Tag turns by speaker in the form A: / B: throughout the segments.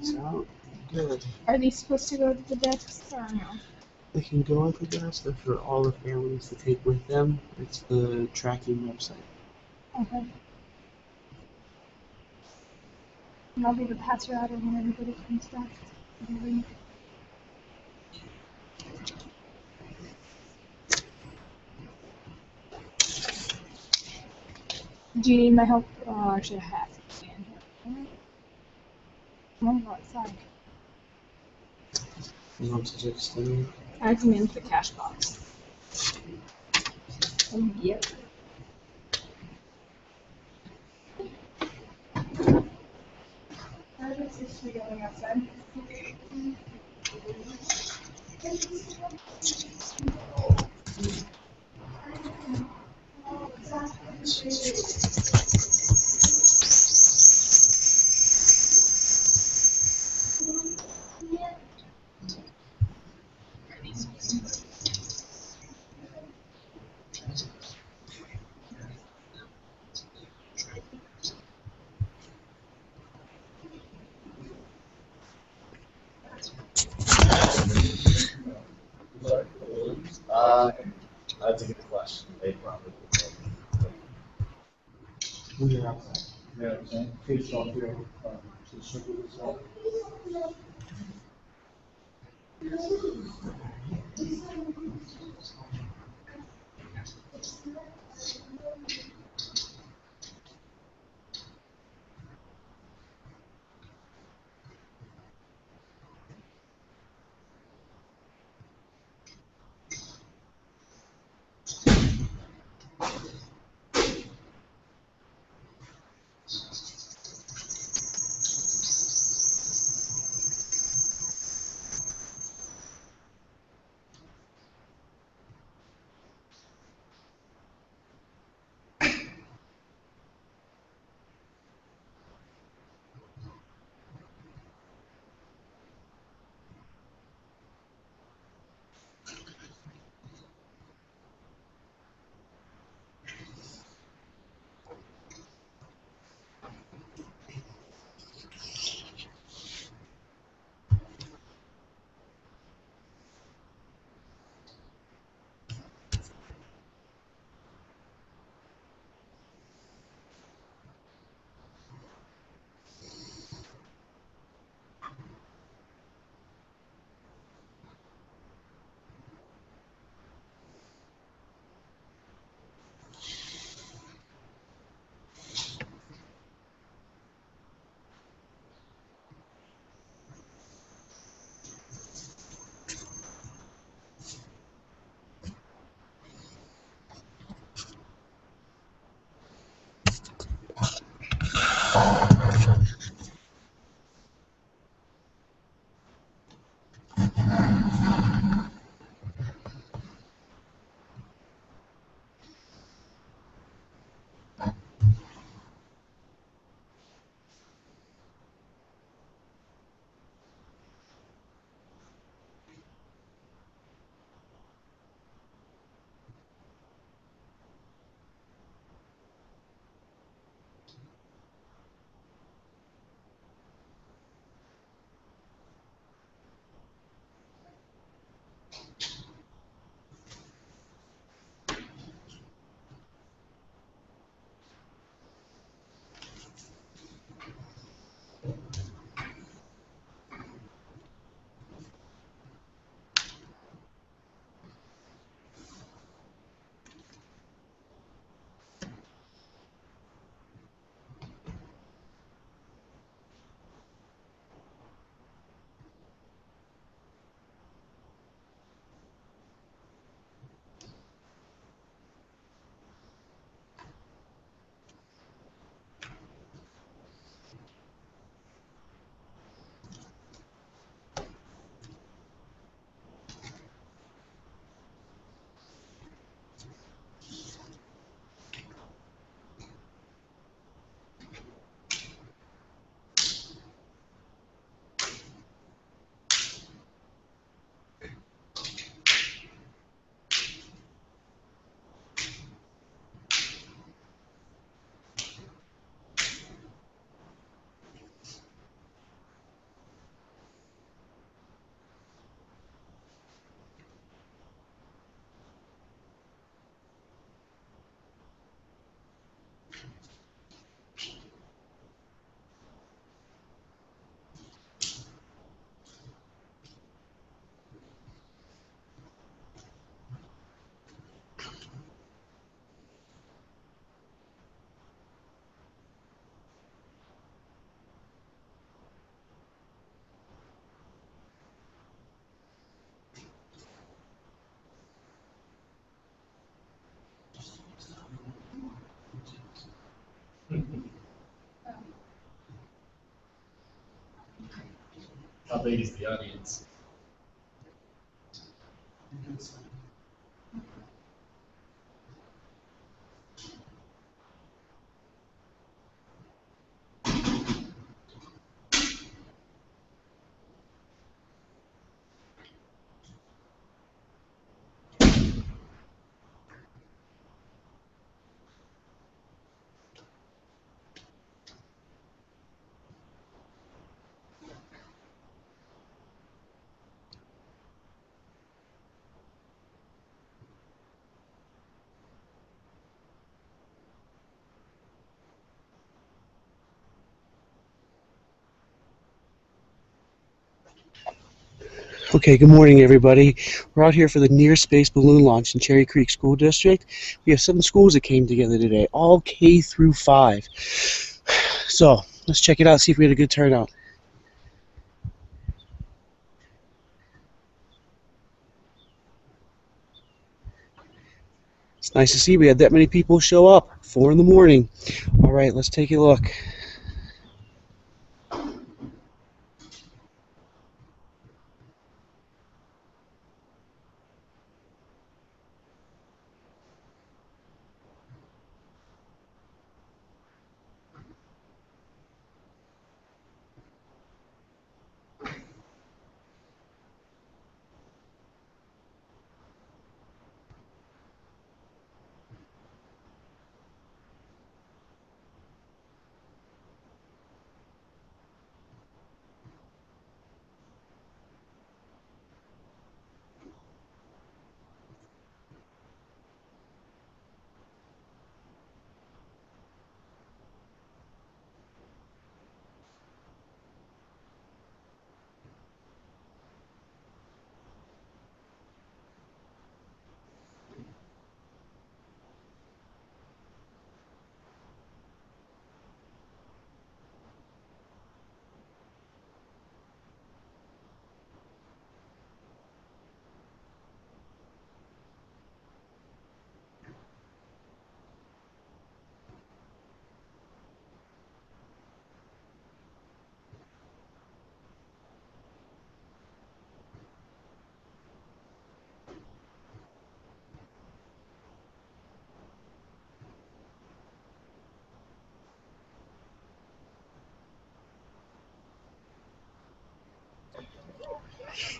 A: So, good.
B: Are they supposed to go to the desks or no?
A: They can go on the desk, but for all the families to take with them, it's the tracking website.
B: Okay. And I'll be the pass router when everybody comes back. Do you need my help? Oh, actually, I have to stand here. Come on, go outside.
A: You want to just extend
B: I have to manage the cash box. Oh, yeah. I was just going outside.
C: That's a good question. They probably
A: when you're outside.
C: Yeah, I'm saying. Face off here. So circle this out.
D: How big is the audience?
A: Okay, good morning, everybody. We're out here for the Near Space Balloon Launch in Cherry Creek School District. We have 7 schools that came together today, all K through 5. So, let's check it out, see if we had a good turnout. It's nice to see we had that many people show up, 4 in the morning. All right, let's take a look.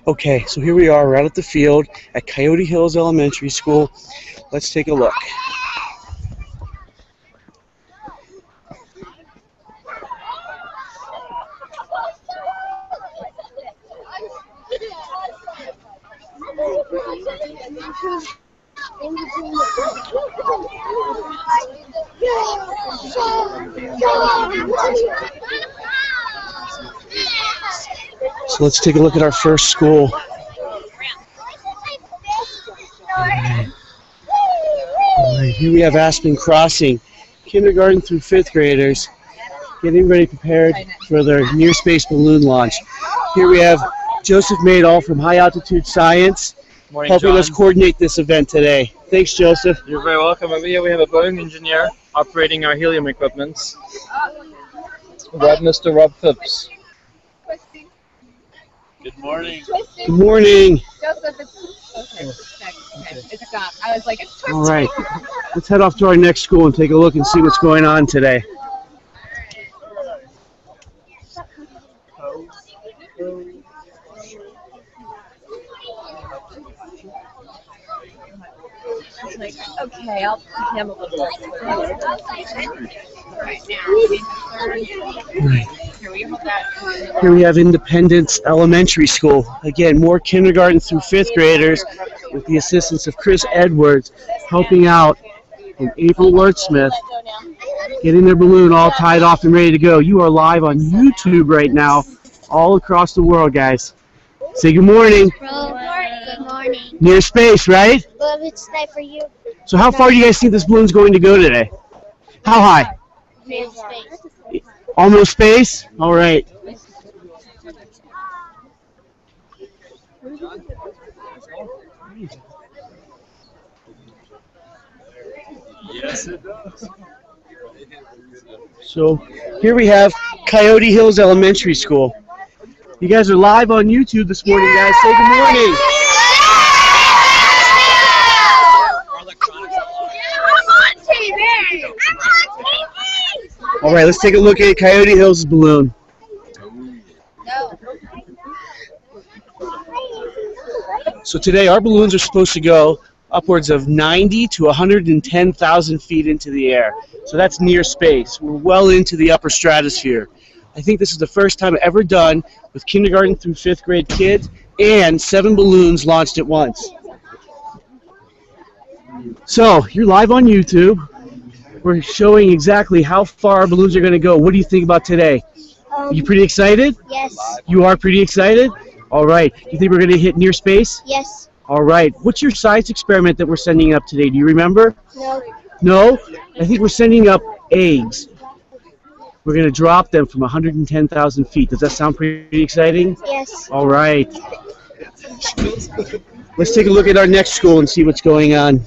A: Okay, so here we are, we're out at the field at Coyote Hills Elementary School. Let's take a look. So let's take a look at our first school. Alright, here we have Aspen Crossing, kindergarten through 5th graders, getting ready prepared for their Near Space Balloon Launch. Here we have Joseph Maydall from High Altitude Science,
E: Morning,
A: helping
E: John.
A: us coordinate this event today. Thanks, Joseph.
E: You're very welcome. Over here we have a Boeing engineer operating our helium equipment. Mr. Rob Phipps.
D: Good morning.
A: Good morning.
F: Joseph, it's gone. I was like, it's twisted.
A: All right, let's head off to our next school and take a look and see what's going on today.
F: Okay, I'll him a little bit. Right now.
A: Right.
F: Here we hold that.
A: Here we have Independence Elementary School. Again, more kindergarten through 5th graders with the assistance of Chris Edwards helping out, and April Wertsmith getting their balloon all tied off and ready to go. You are live on YouTube right now, all across the world, guys. Say good morning.
G: Good morning.
A: Near space, right?
G: Well, it's time for you.
A: So how far do you guys think this balloon's going to go today? How high?
G: Near space.
A: Almost space? All right.
D: Yes, it does.
A: So here we have Coyote Hills Elementary School. You guys are live on YouTube this morning, guys. Say good morning.
G: I'm on TV. I'm on TV.
A: All right, let's take a look at Coyote Hills' balloon.
G: No.
A: So today our balloons are supposed to go upwards of 90 to 110,000 feet into the air. So that's near space. We're well into the upper stratosphere. I think this is the first time ever done with kindergarten through 5th grade kids and 7 balloons launched at once. So you're live on YouTube. We're showing exactly how far our balloons are going to go. What do you think about today? Are you pretty excited?
G: Yes.
A: You are pretty excited? All right. You think we're going to hit near space?
G: Yes.
A: All right. What's your science experiment that we're sending up today? Do you remember?
G: No.
A: No? I think we're sending up eggs. We're going to drop them from 110,000 feet. Does that sound pretty exciting?
G: Yes.
A: All right. Let's take a look at our next school and see what's going on.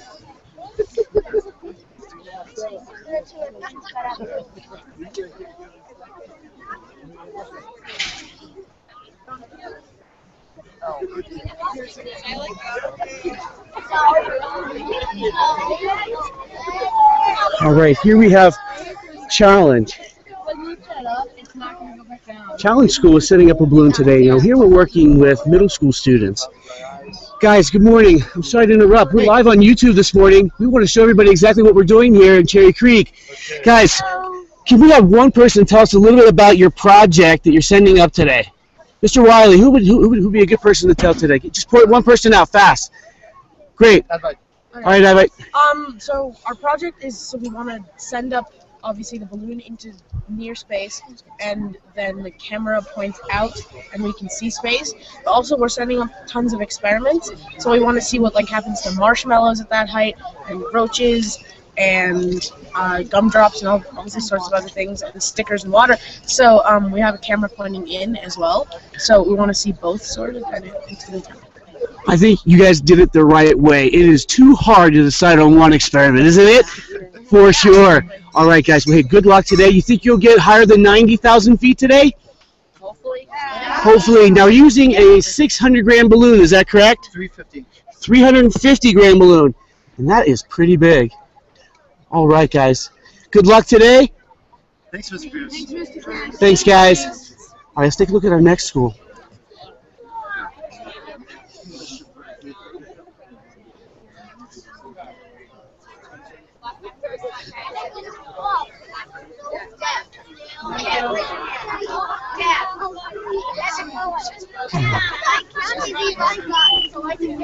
A: All right, here we have Challenge. Challenge School is setting up a balloon today. Now here we're working with middle school students. Guys, good morning. I'm sorry to interrupt. We're live on YouTube this morning. We want to show everybody exactly what we're doing here in Cherry Creek. Guys, can we have one person tell us a little bit about your project that you're sending up today? Mr. Wiley, who would be a good person to tell today? Just point one person out fast. Great. All right, Advite.
H: So our project is, so we want to send up, obviously, the balloon into near space, and then the camera points out and we can see space. But also we're sending up tons of experiments, so we want to see what happens to marshmallows at that height, and roaches, and gumdrops, and all these sorts of other things, and stickers and water. So we have a camera pointing in as well, so we want to see both sort of, and it's going to
A: I think you guys did it the right way. It is too hard to decide on one experiment, isn't it? For sure. All right, guys. Well, hey, good luck today. You think you'll get higher than 90,000 feet today?
F: Hopefully.
A: Hopefully. Now, using a 600-gram balloon, is that correct?
C: 350.
A: 350-gram balloon. And that is pretty big. All right, guys. Good luck today.
C: Thanks, Mr. Pierce.
A: Thanks, guys. All right, let's take a look at our next school.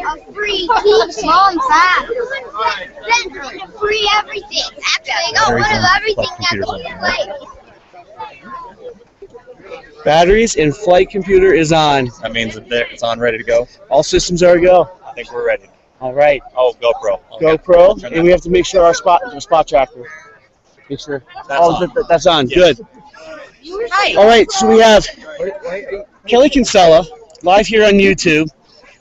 G: A free teaching. Mom's back. Then free everything. Actually, got one of everything that's flight.
A: Batteries and flight computer is on.
I: That means that it's on, ready to go.
A: All systems are a go.
I: I think we're ready.
A: All right.
I: Oh, GoPro. Okay.
A: GoPro, and we have to make sure our spot tracker. Make sure. That's on.
I: Yes.
A: Good. All right, so we have Kelly Kinsella live here on YouTube.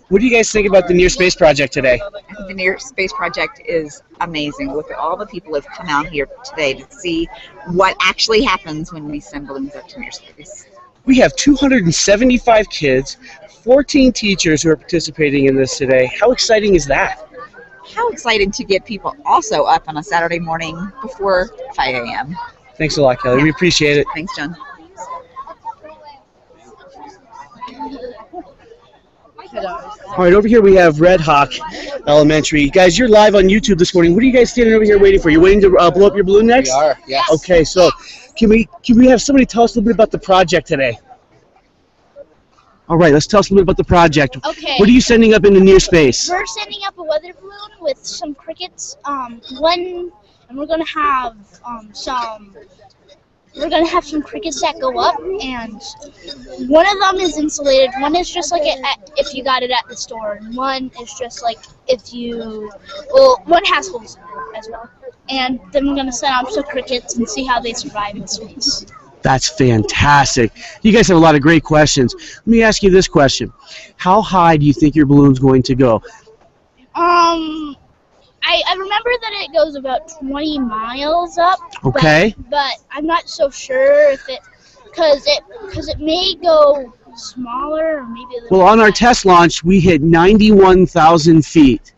A: What do you guys think about the Near Space Project today?
J: I think the Near Space Project is amazing. Look at all the people who have come out here today to see what actually happens when we send balloons up to near space.
A: We have 275 kids, 14 teachers who are participating in this today. How exciting is that?
J: How exciting to get people also up on a Saturday morning before 5 a.m.
A: Thanks a lot, Kelly.
J: Yeah.
A: We appreciate it.
J: Thanks, John.
A: All right, over here we have Red Hawk Elementary. Guys, you're live on YouTube this morning. What are you guys standing over here waiting for? You waiting to blow up your balloon next?
C: We are, yes.
A: Okay, so can we have somebody tell us a little bit about the project today? All right, let's tell us a little bit about the project.
G: Okay.
A: What are you sending up into near space?
G: We're sending up a weather balloon with some crickets. One and we're gonna have some. We're gonna have some crickets that go up, and one of them is insulated. One is just like if you got it at the store, and one is just like if you. Well, one has holes in it as well. And then we're gonna set up some crickets and see how they survive in space.
A: That's fantastic. You guys have a lot of great questions. Let me ask you this question. How high do you think your balloon's going to go?
G: I remember that it goes about 20 miles up.
A: Okay.
G: But I'm not so sure if because it may go smaller or maybe a little.
A: Well, on our test launch, we hit 91,000 feet,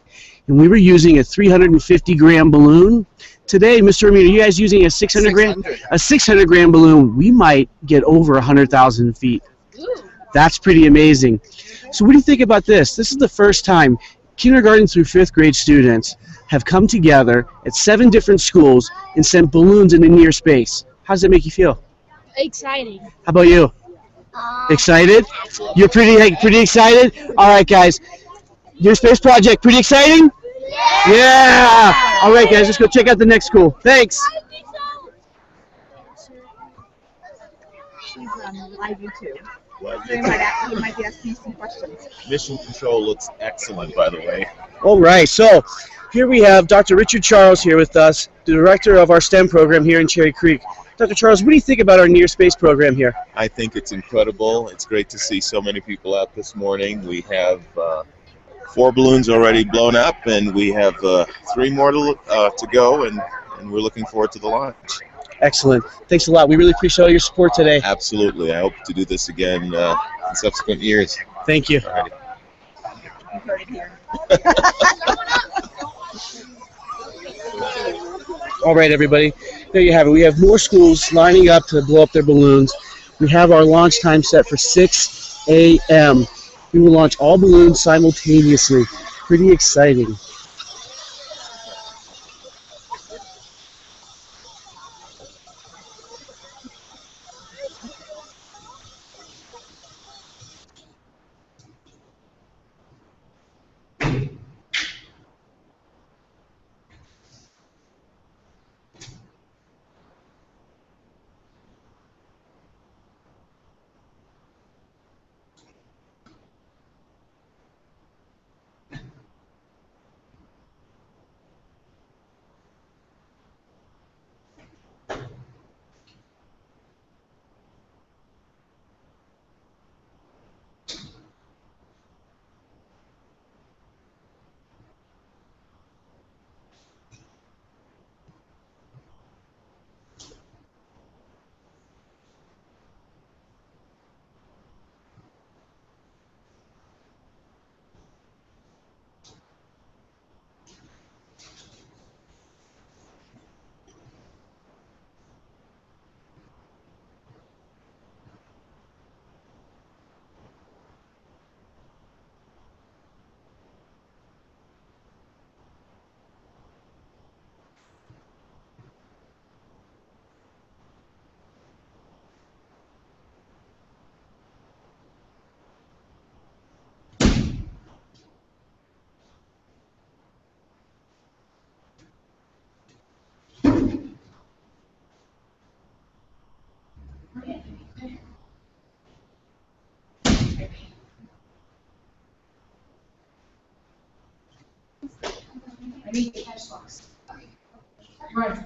A: and we were using a 350-gram balloon. Today, Mr. Ramirez, are you guys using a 600-gram balloon? We might get over 100,000 feet.
G: Ooh.
A: That's pretty amazing. So what do you think about this? This is the first time kindergarten through 5th grade students have come together at 7 different schools and sent balloons into near space. How does that make you feel?
G: Exciting.
A: How about you? Excited? You're pretty excited? All right, guys. Your space project, pretty exciting? Yeah! All right, guys, let's go check out the next school. Thanks.
J: She's on live YouTube. So you might be asking some questions.
I: Mission control looks excellent, by the way.
A: All right, so here we have Dr. Richard Charles here with us, the director of our STEM program here in Cherry Creek. Dr. Charles, what do you think about our near space program here?
I: I think it's incredible. It's great to see so many people out this morning. We have 4 balloons already blown up, and we have 3 more to go, and we're looking forward to the launch.
A: Excellent. Thanks a lot. We really appreciate all your support today.
I: Absolutely. I hope to do this again in subsequent years.
A: Thank you.
I: Alrighty.
J: You heard it here.
A: All right, everybody. There you have it. We have more schools lining up to blow up their balloons. We have our launch time set for 6 a.m. We will launch all balloons simultaneously. Pretty exciting.
B: I need the catch box. Right.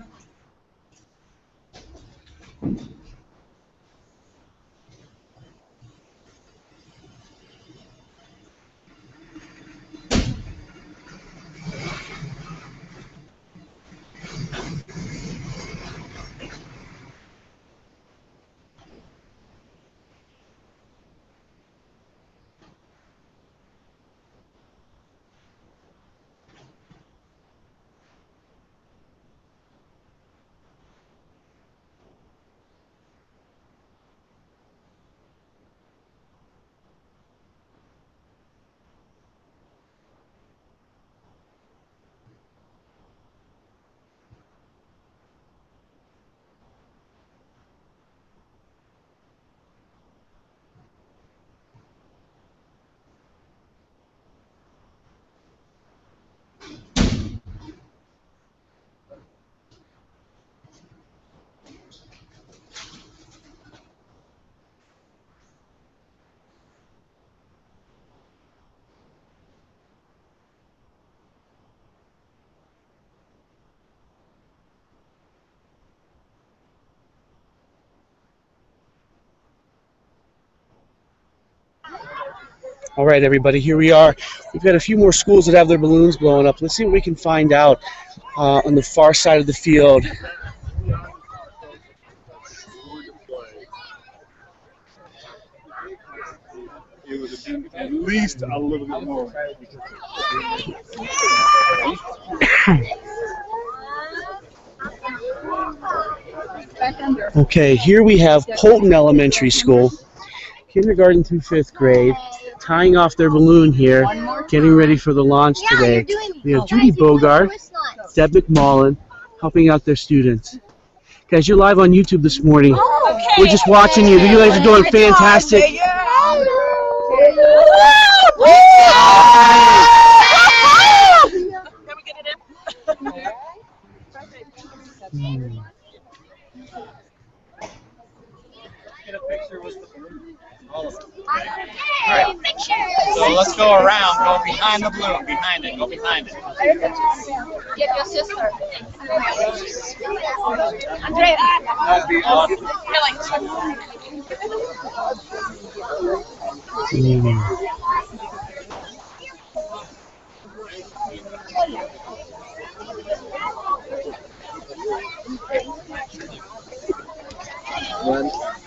A: All right, everybody, here we are. We've got a few more schools that have their balloons blowing up. Let's see what we can find out on the far side of the field.
D: It would have been at least a little bit more.
A: Okay, here we have Polton Elementary School, kindergarten through 5th grade, tying off their balloon here, getting ready for the launch today. We have Judy Bogart, Deb McMullen, helping out their students. Guys, you're live on YouTube this morning. We're just watching you. You guys are doing fantastic.
K: So let's go around, go behind the balloon, behind it, go behind it.
F: Get your sister.
K: Andrea.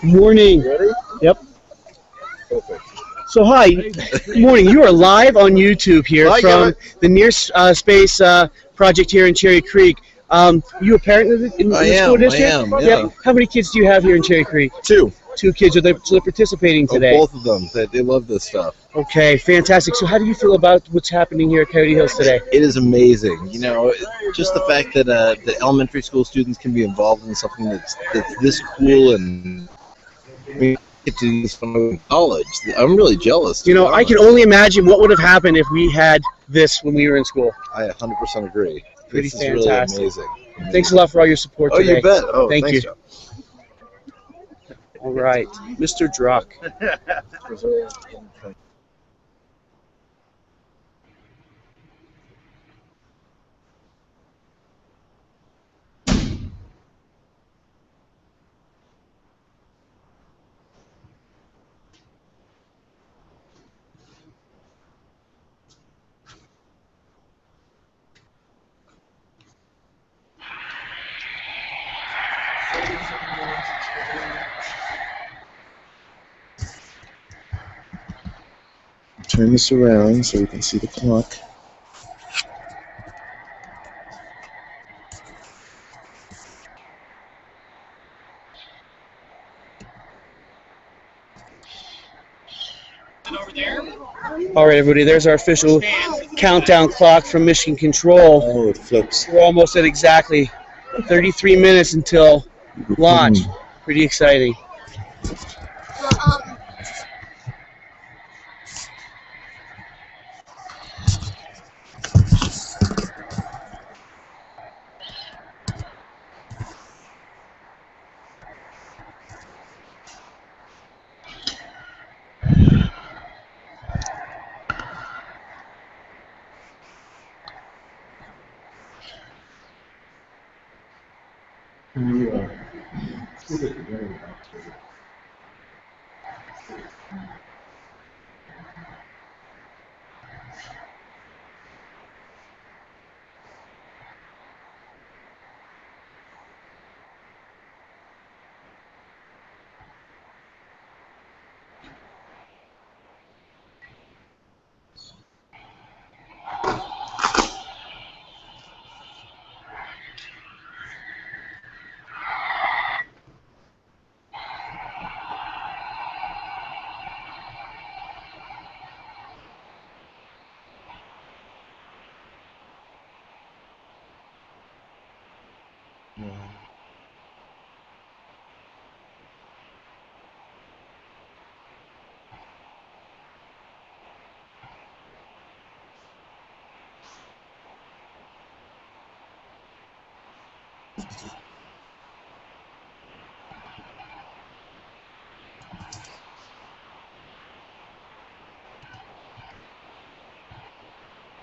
A: Morning.
L: Ready?
A: Yep.
L: Perfect.
A: So hi, good morning. You are live on YouTube here from the Near Space project here in Cherry Creek. You a parent in the school district?
L: I am, yeah.
A: Yep. How many kids do you have here in Cherry Creek?
L: 2.
A: 2 kids. So they're participating today?
L: Both of them. They love this stuff.
A: Okay, fantastic. So how do you feel about what's happening here at Coyote Hills today?
L: It is amazing. You know, just the fact that the elementary school students can be involved in something that's this cool, and we get to do this in college. I'm really jealous.
A: You know, I can only imagine what would have happened if we had this when we were in school.
L: I 100% agree.
A: Pretty
L: this
A: fantastic.
L: Is really amazing.
A: Thanks a lot for all your support today.
L: Oh, you bet. Oh,
A: thank
L: thanks,
A: you.
L: Joe.
A: All right, Mr. Druck.
L: Turn this around so we can see the clock.
A: All right, everybody, there's our official countdown clock from Mission Control.
L: Oh, it flips.
A: We're almost at exactly 33 minutes until launch. Pretty exciting.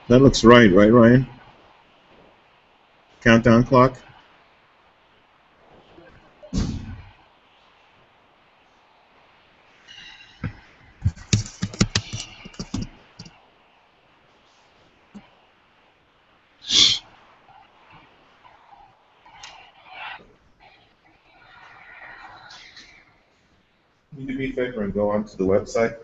I: That looks right, Ryan? Countdown clock? Can you do me a favor and go onto the website?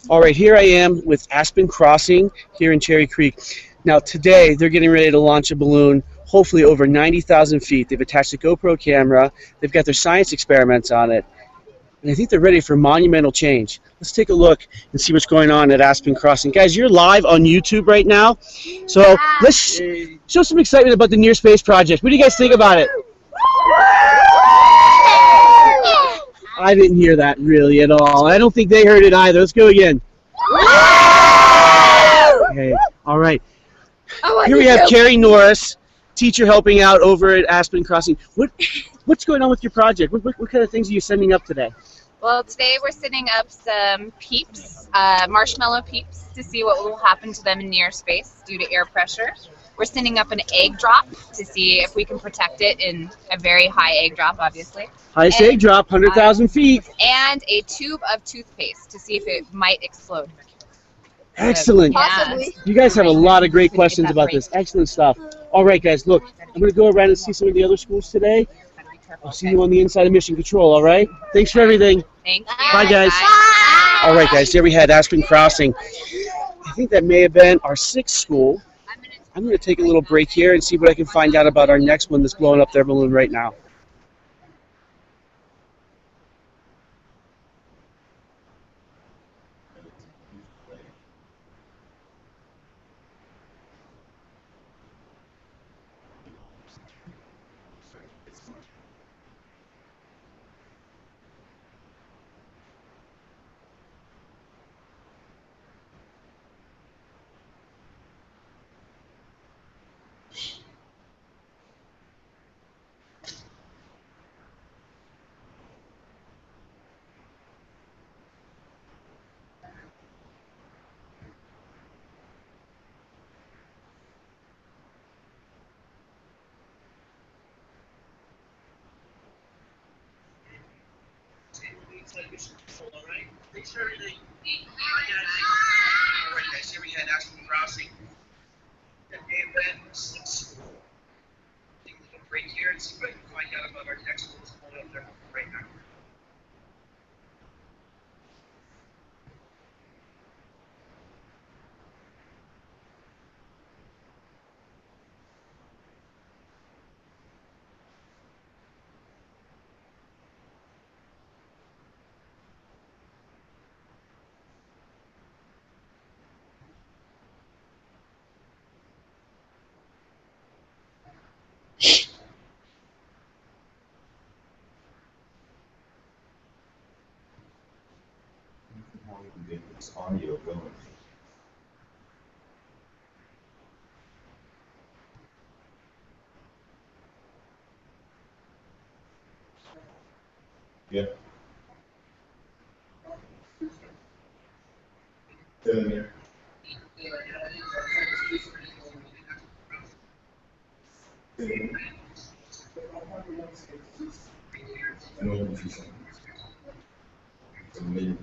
A: All right, here I am with Aspen Crossing here in Cherry Creek. Now today they're getting ready to launch a balloon, hopefully over 90,000 feet. They've attached a GoPro camera. They've got their science experiments on it. And I think they're ready for monumental change. Let's take a look and see what's going on at Aspen Crossing. Guys, you're live on YouTube right now. So let's show some excitement about the Near Space Project. What do you guys think about it? I didn't hear that really at all. I don't think they heard it either. Let's go again. Okay, all right. Here we have Carrie Norris, teacher helping out over at Aspen Crossing. What's going on with your project? What kind of things are you sending up today?
M: Well, today we're sending up some peeps, marshmallow peeps, to see what will happen to them in near space due to air pressure. We're sending up an egg drop to see if we can protect it in a very high egg drop, obviously.
A: Highest egg drop, 100,000 feet.
M: And a tube of toothpaste to see if it might explode.
A: Excellent.
M: Possibly.
A: You guys have a lot of great questions about this. Excellent stuff. All right, guys, look, I'm going to go around and see some of the other schools today. I'll see you on the inside of Mission Control, all right? Thanks for everything.
M: Thank you.
A: Bye, guys.
M: Bye.
A: All right, guys, here we had Aspen Crossing. I think that may have been our 6th school. I'm going to take a little break here and see what I can find out about our next one that's blowing up their balloon right now. Thanks for everything. All right, guys, here we had Aspen Crossing. That may have been our 6th school. Take a little break here and see what I can find out about our next school that's pulling up there right now.
I: How we can get this audio going. Yeah. Get in there. I know what you're saying. It's amazing.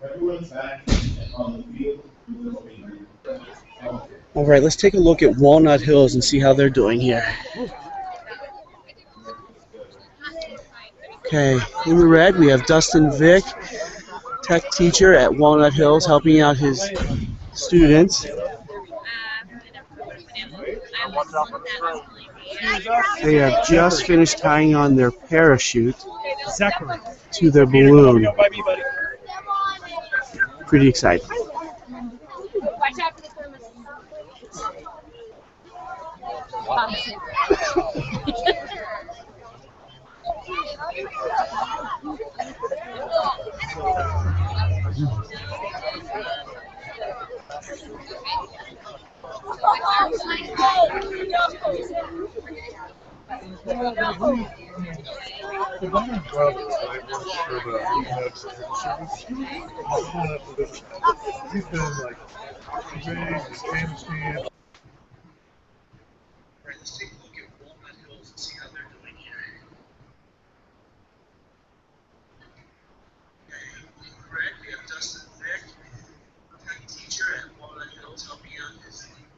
I: Everyone's back on the field.
A: All right, let's take a look at Walnut Hills and see how they're doing here. Okay, in the red we have Dustin Vick, tech teacher at Walnut Hills, helping out his students. They have just finished tying on their parachute to their balloon. Pretty exciting.
C: He's been like, let's take a look at Walnut Hills and see how they're doing here. Okay, correct. We have Dustin Vick, tech teacher at Walnut Hills, helping out his students.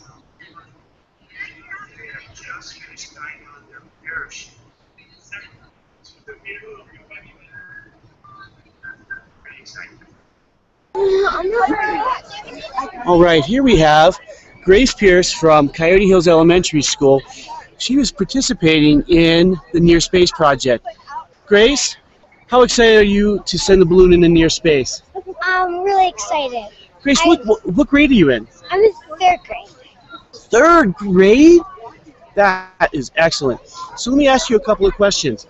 C: They have just finished tying on their parachute. Pretty exciting.
A: All right, here we have Grace Pierce from Coyote Hills Elementary School. She was participating in the Near Space Project. Grace, how excited are you to send the balloon into near space?
N: I'm really excited.
A: Grace, what grade are you in?
N: I'm in 3rd grade.
A: 3rd grade? That is excellent. So let me ask you a couple of questions.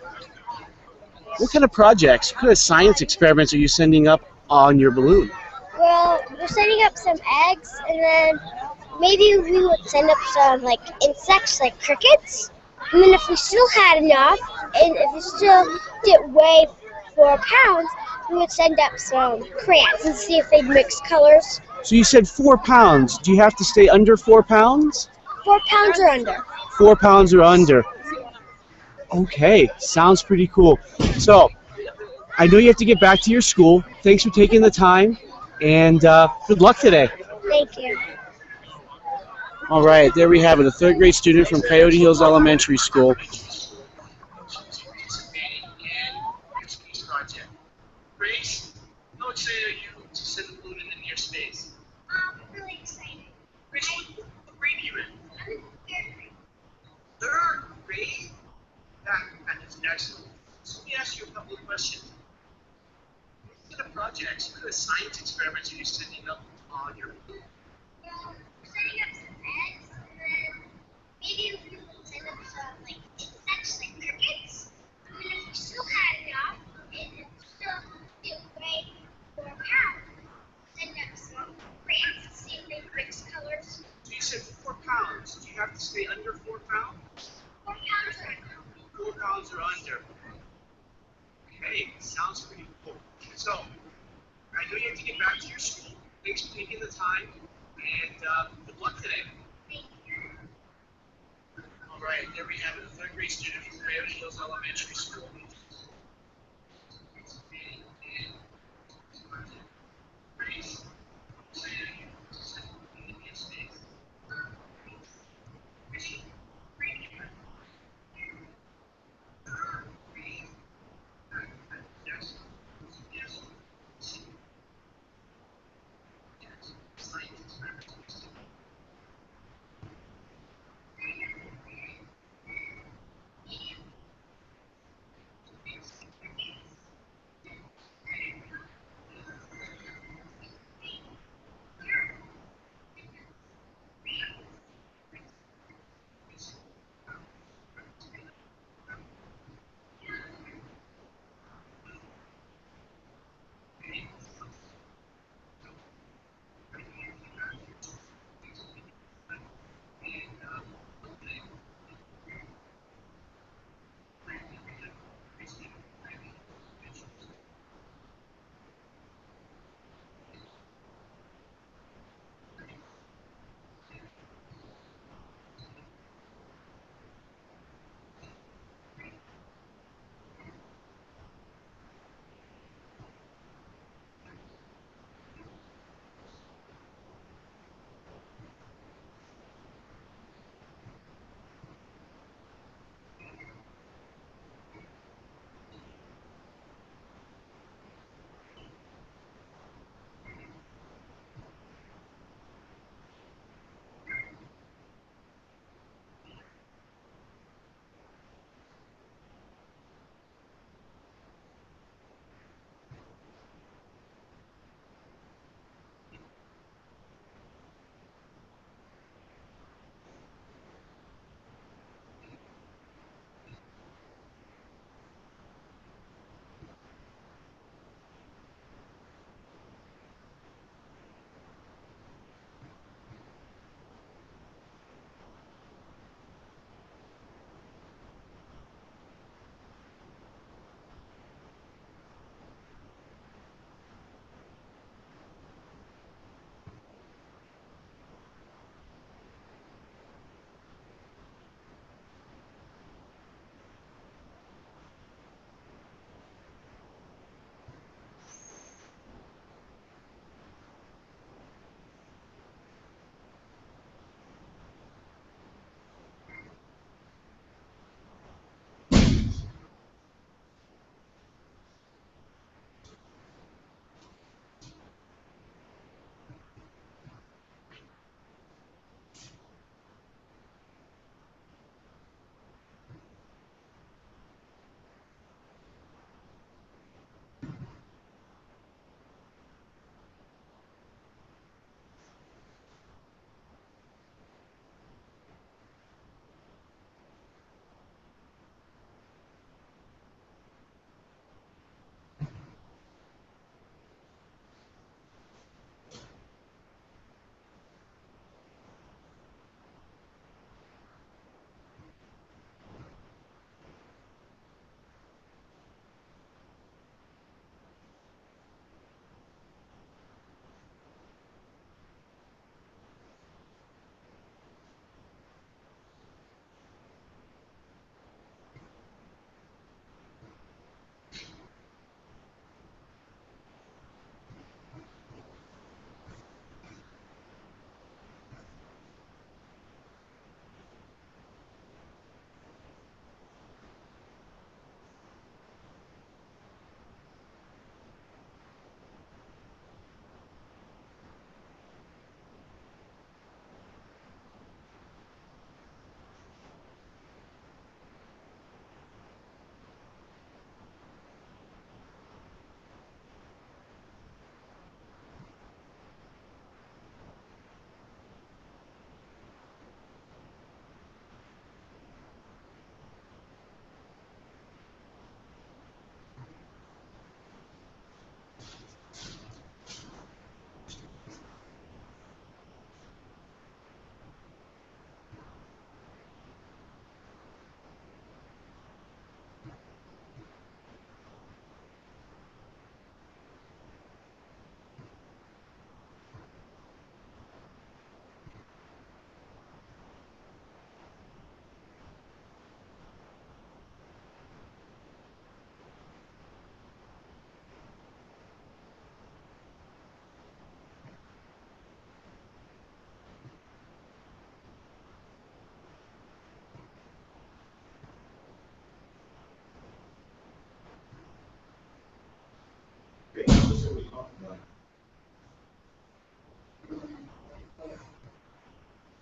A: What kind of projects, what kind of science experiments are you sending up on your balloon?
N: Well, we're setting up some eggs, and then maybe we would send up some like insects, like crickets. And then if we still had enough, and if we still didn't weigh 4 pounds, we would send up some crayons and see if they'd mix colors.
A: So you said 4 pounds. Do you have to stay under 4 pounds?
N: 4 pounds or under.
A: 4 pounds or under. Okay, sounds pretty cool. So, I know you have to get back to your school. Thanks for taking the time, and good luck today.
N: Thank you.
A: All right, there we have it, a third grade student from Coyote Hills Elementary School.
C: Grace, how excited are you to send the balloon into near space?
N: Really excited.
C: Grace, what grade are you in? Third grade? That is excellent. So let me ask you a couple of questions. What kind of projects, what kind of science experiments are you sending up on your balloon?
N: Well, we're setting up some eggs, and then maybe we can send up some like insects like crickets. And then if we still had enough, and if we still didn't weigh 4 pounds, send up some crayons to see if they mix colors.
C: So you said 4 pounds. Do you have to stay under 4 pounds?
N: 4 pounds or under.
C: 4 pounds or under. Okay, sounds pretty cool. So, I know you have to get back to your school. Thanks for taking the time, and good luck today. All right, there we have it, a third grade student from Coyote Hills Elementary School.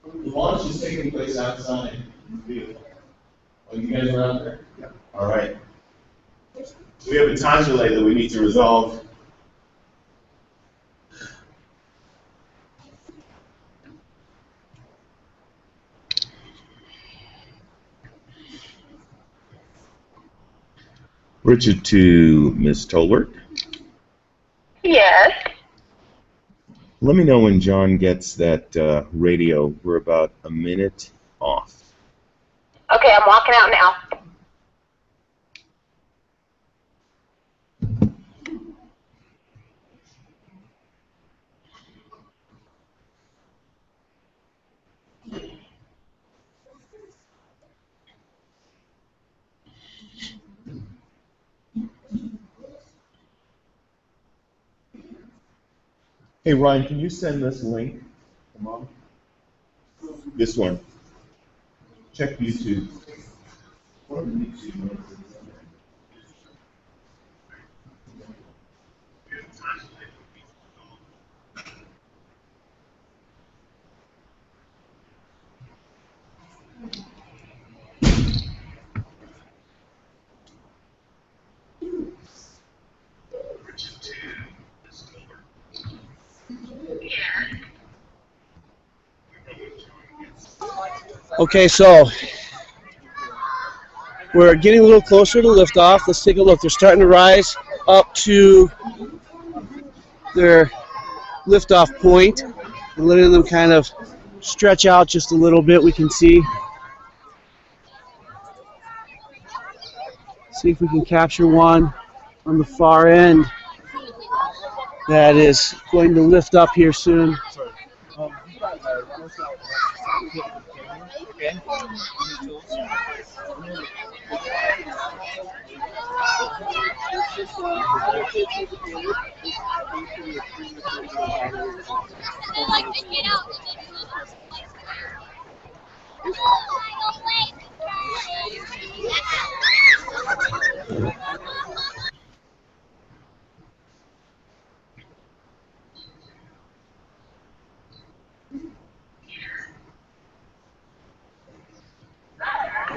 I: The launch is taking place outside in the field. Oh, you guys are out there? Yeah. All right. We have a time delay that we need to resolve. Richard to Ms. Tolbert.
O: Yes.
I: Let me know when John gets that radio. We're about a minute off.
O: Okay, I'm walking out now.
I: Hey, Ryan, can you send this link? Come on. This one. Check YouTube.
A: Okay, so we're getting a little closer to liftoff. Let's take a look. They're starting to rise up to their liftoff point and letting them kind of stretch out just a little bit. We can see if we can capture one on the far end that is going to lift up here soon.
E: Okay.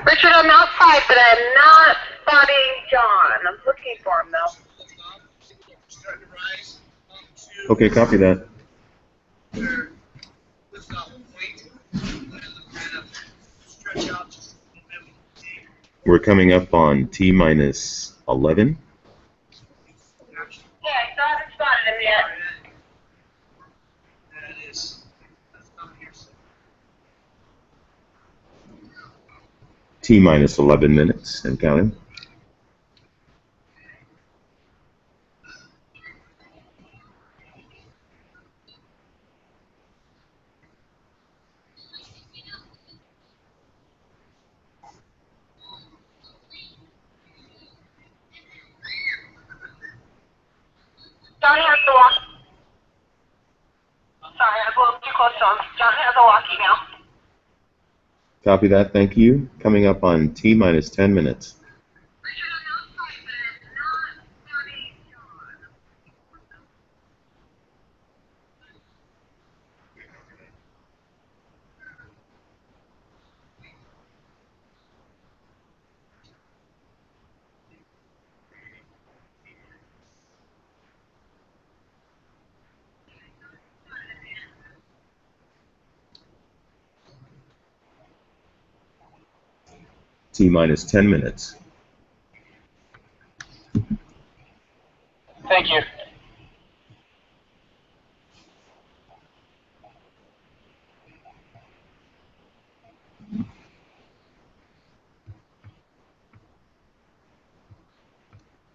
O: Richard, I'm outside, but I'm not spotting John. I'm looking for him, though.
I: Okay, copy that. We're coming up on T-minus 11.
O: Yeah, I still haven't spotted him yet.
I: T-minus 11 minutes and counting.
O: John has to walk. Sorry, I blew too close to him. John has a walkie now.
I: Copy that, thank you. Coming up on T-minus 10 minutes. T-minus 10 minutes.
K: Thank you.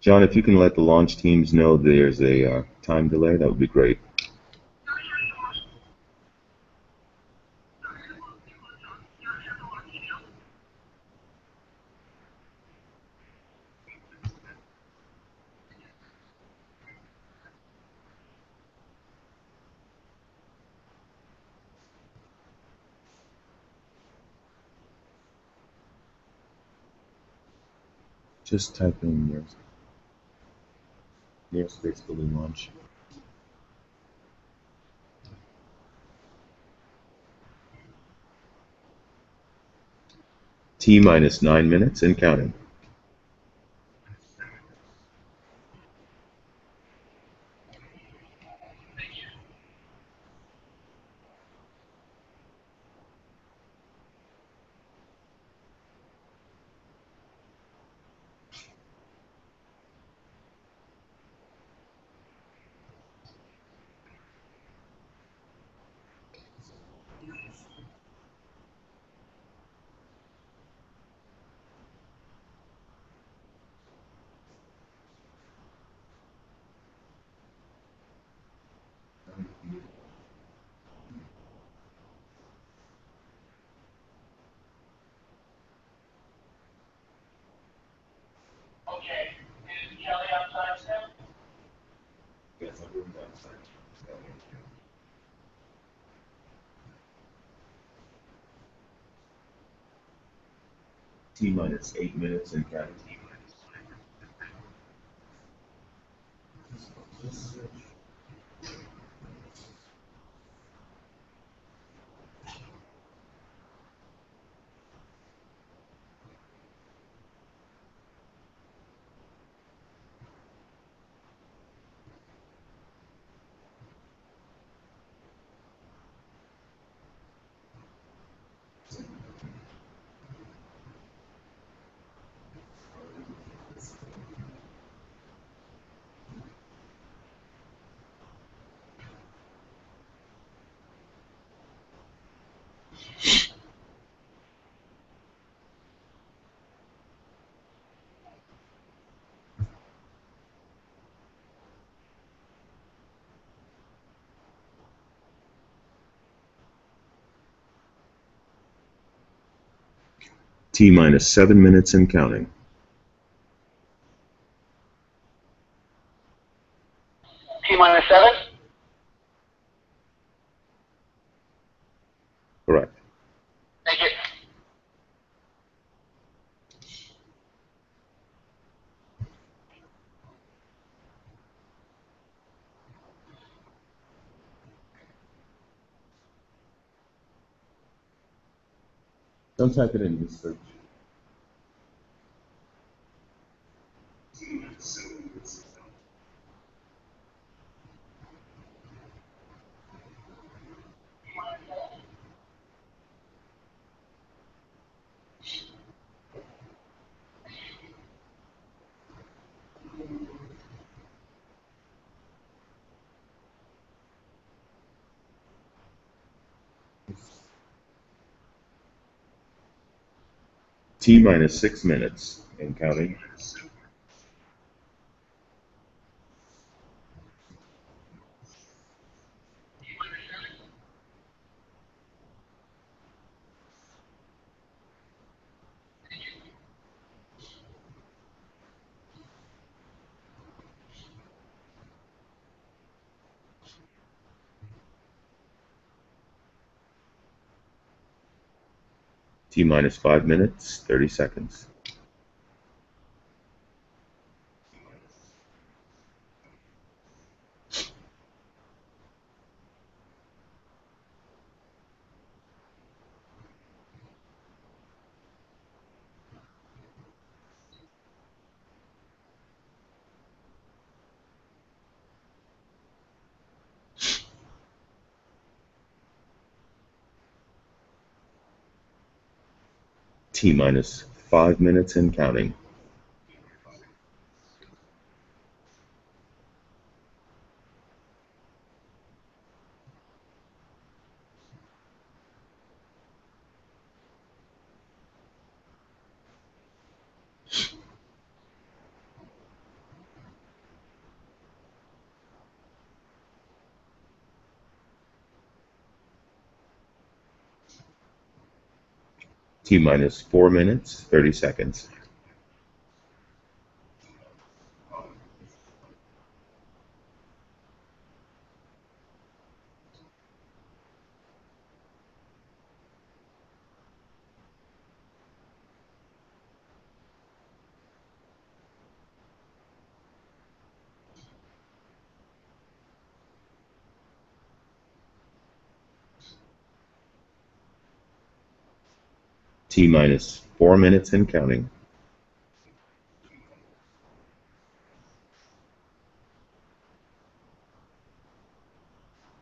I: John, if you can let the launch teams know there's a time delay, that would be great. Just type in near space balloon launch. T minus 9 minutes and counting.
C: Okay, is Kelly outside still?
I: T minus 8 minutes and counting. T minus 7 minutes and counting.
C: T minus 7?
I: Correct.
C: Thank you.
I: Don't type it in, just search. T minus 6 minutes and counting. T minus 5 minutes, 30 seconds. T minus 5 minutes and counting. T minus 4 minutes, 30 seconds. T minus 4 minutes and counting.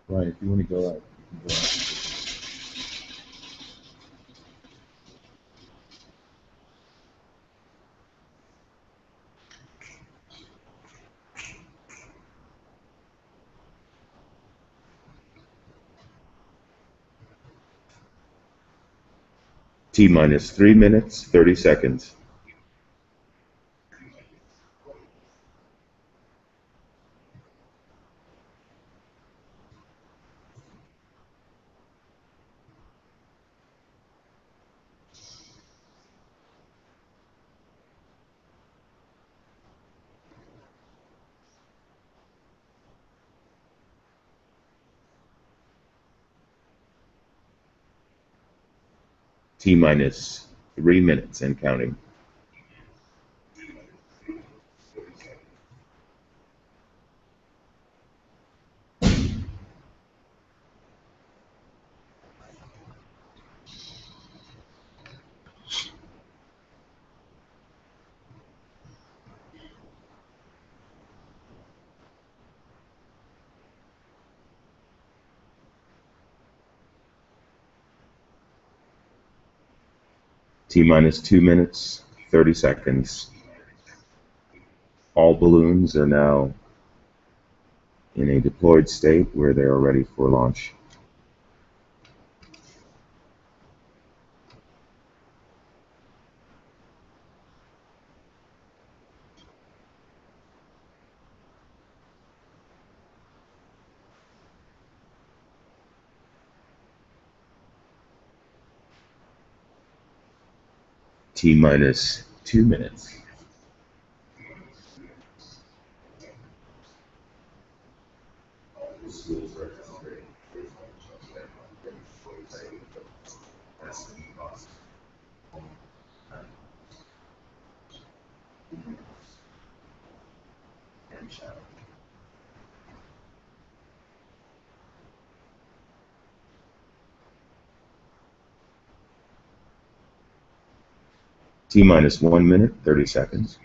I: Right, if you want to go out, you can go out. T minus 3 minutes, 30 seconds. T minus 3 minutes and counting. T minus 2 minutes, 30 seconds. All balloons are now in a deployed state where they are ready for launch. T minus 2 minutes. T minus 1 minute, 30 seconds.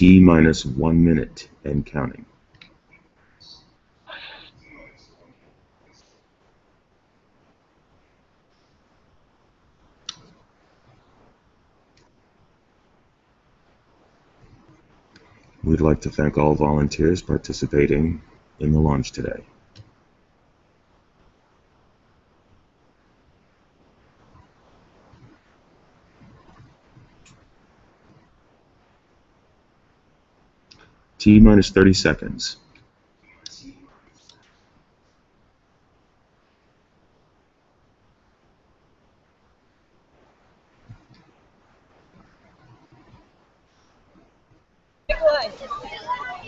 I: T minus 1 minute and counting. We'd like to thank all volunteers participating in the launch today. T minus 30 seconds.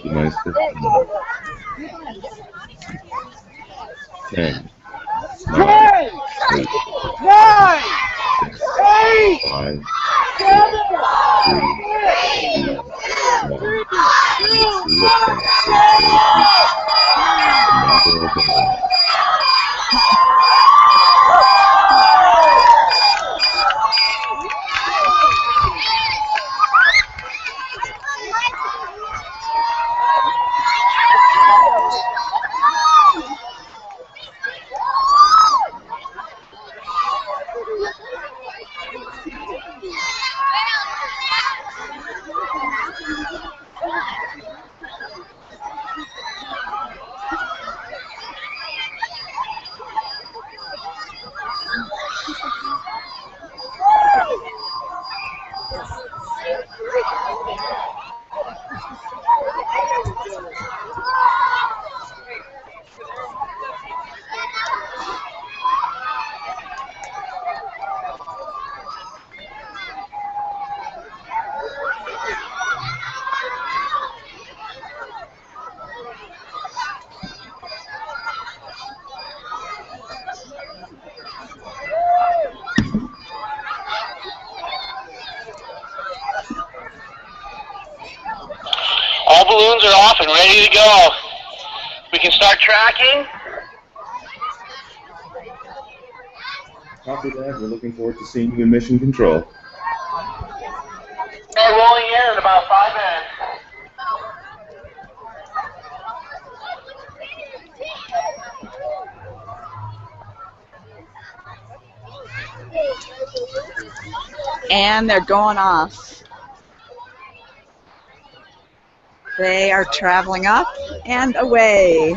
I: T minus 15. 10. 9. 8. 5.
C: Balloons are off and ready to go. We can start tracking.
I: Copy that. We're looking forward to seeing you in Mission Control.
C: They're rolling in about 5 minutes.
J: And they're going off. They are traveling up and away.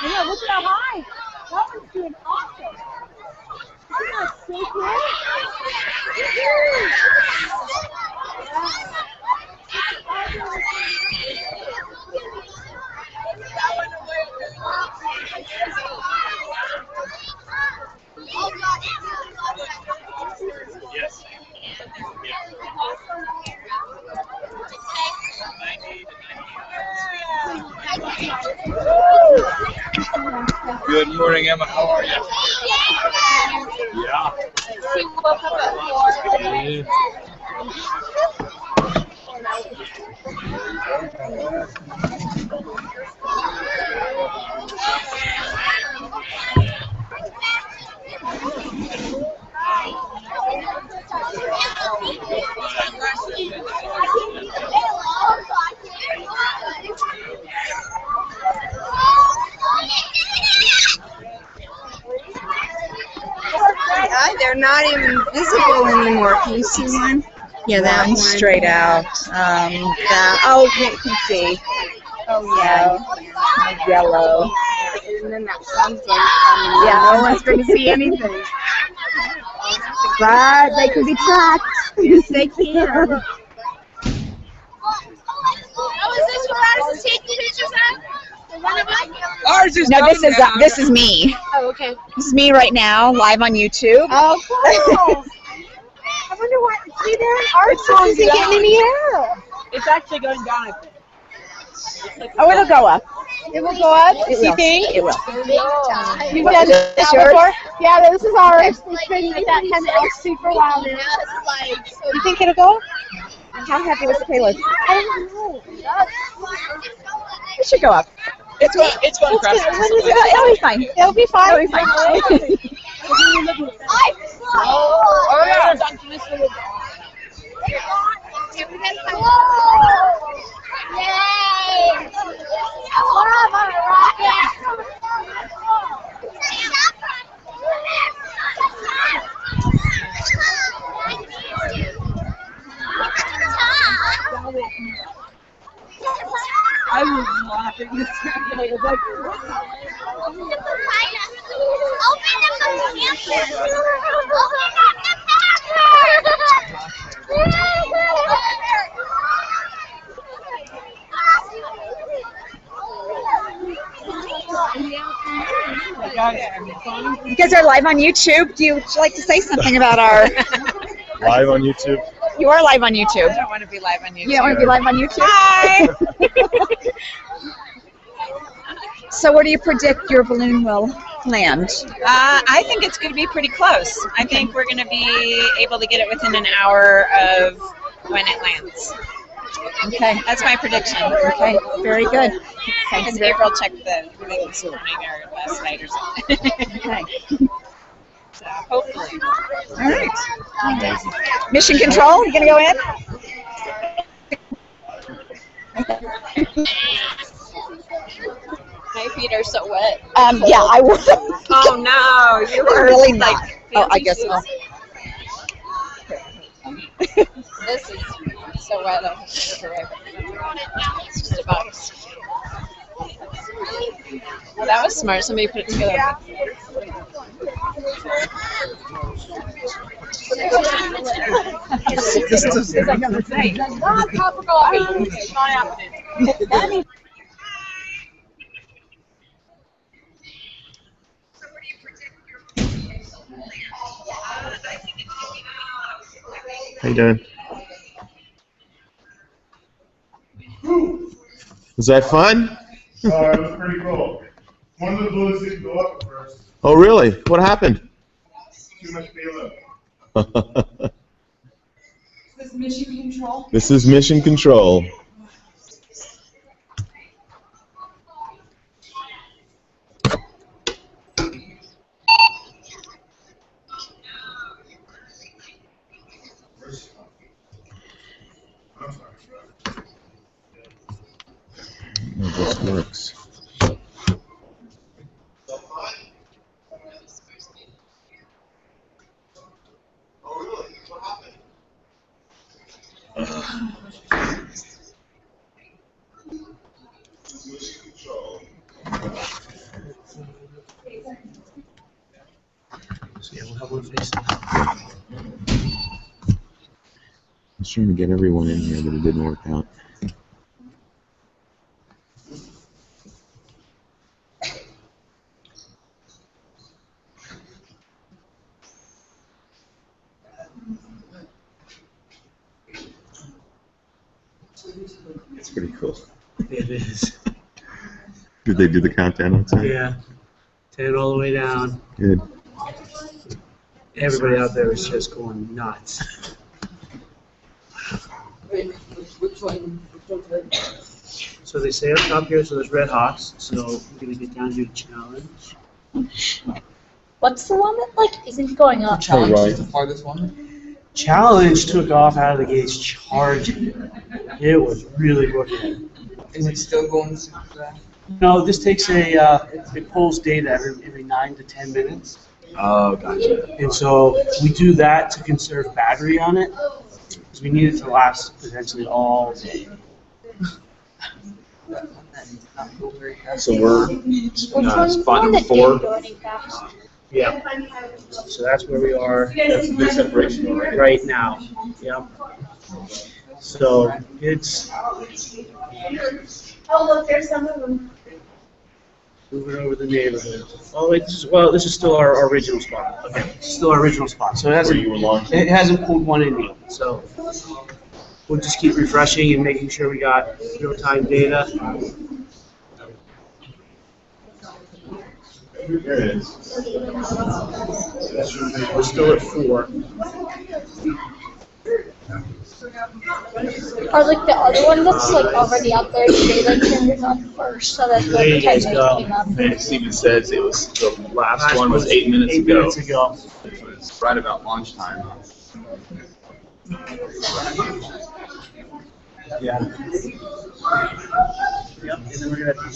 B: Yeah, look at how high. That one's doing awesome. Isn't that so cool?
K: Yes. Good morning, Emma. How are you? Yeah.
B: She woke up at 4.
P: They're not even visible anymore. Can you see one? Yeah, that one straight out. Okay, you can see. Oh yeah, yellow. And then that sun's coming. Yeah, no one's going to see anything. But they can be tracked. Yes, they can.
B: Oh, is this what ours is taking pictures of?
J: Ours is this is me.
B: Oh, okay.
J: This is me right now, live on YouTube.
B: Oh, cool. I wonder what. See there? Ours isn't getting in the air.
H: It's actually going down, I think.
J: Oh, it'll go up.
B: It will go up.
J: It
B: You
J: will.
B: think?
J: It will.
B: You've
J: What,
B: done
J: is
B: this
J: this yours?
B: before? Yeah, this is ours. It's been like that 10X super loud.
J: You think it'll go? How happy was the payload?
B: I don't know.
J: It should go up.
K: It's going across.
J: It'll be fine.
B: It'll be fine.
J: It'll be fine.
K: Oh, yeah.
B: Yay! We're up on a rocket!
H: I was laughing this time. I was like,
J: You guys are live on YouTube. Do you like to say something about our...
D: Live on YouTube.
J: You are live on YouTube.
F: I don't want to be live on YouTube.
J: You don't want to be live on YouTube? Hi! So where do you predict your balloon will land?
F: I think it's going to be pretty close. I think we're going to be able to get it within an hour of when it lands.
J: Okay.
F: That's my prediction.
J: Okay, very good.
F: Because April checked the thing this morning or last night or something.
J: Okay.
F: So hopefully.
J: All right. Mission Control, you going to go in?
F: My feet are so wet.
J: Yeah, I will.
F: Oh no, you were
J: Really not.
F: like
J: Oh, I
F: fancy
J: guess so.
F: shoes. This is so wet. I'm sure it's just about. Well, that was smart. Somebody put it together.
H: Copper coffee. Not happening.
I: How you doing? Was that fun?
D: It was pretty cool. One of the balloons didn't go up at first.
I: Oh, really? What happened?
D: Too much payload.
B: This mission control.
I: This is Mission Control. This works.
A: So yeah, we'll have one face.
I: I was trying to get everyone in here, but it didn't work out. It's pretty cool.
A: It is.
I: Did they do the countdown outside?
A: Yeah. 10 all the way down.
I: Good.
A: Everybody out there is just going nuts.
H: Which one?
A: So they say up top here, so there's Red Hawks. So we're going to get down to the challenge.
G: What's the one that like isn't going up?
K: Challenge
I: right.
K: is the farthest one.
A: Challenge took off out of the gates charging. It was really rooking.
K: Is it still going?
A: No, this takes it pulls data every 9 to 10 minutes.
K: Oh, gotcha.
A: And so we do that to conserve battery on it, because we need it to last potentially all day.
K: So we're spot number 4.
A: Yeah. So that's where we are
K: That's separation
A: right now. Yeah. So it's
N: Oh, look, there's some of them.
A: moving over the neighborhood. Oh, wait, this is still our original spot. Okay, it's still our original spot. So it hasn't pulled one in yet. So we'll just keep refreshing and making sure we got real-time data.
D: There it is.
A: We're still at 4.
G: Or like the other one that's like already up there, they like turned it on first, so that
A: There you
G: the timer
A: go.
G: came up.
K: And Steven says it was the last one was 8 minutes ago. Which was right about lunchtime.
A: Yeah. Yep. And then we're gonna.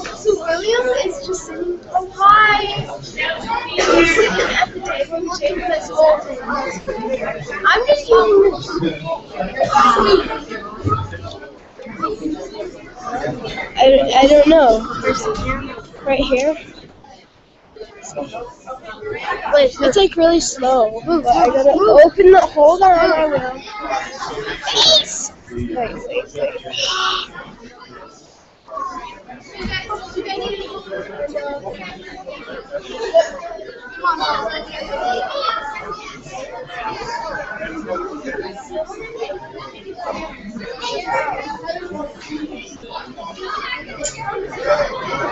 N: So William is just sitting. Oh, hi! He's sitting at the table taking this whole thing. I'm just using I don't know. Where's the camera? Right here. Wait, it's like really slow. I gotta open the. Hold on, I will. Peace! Wait.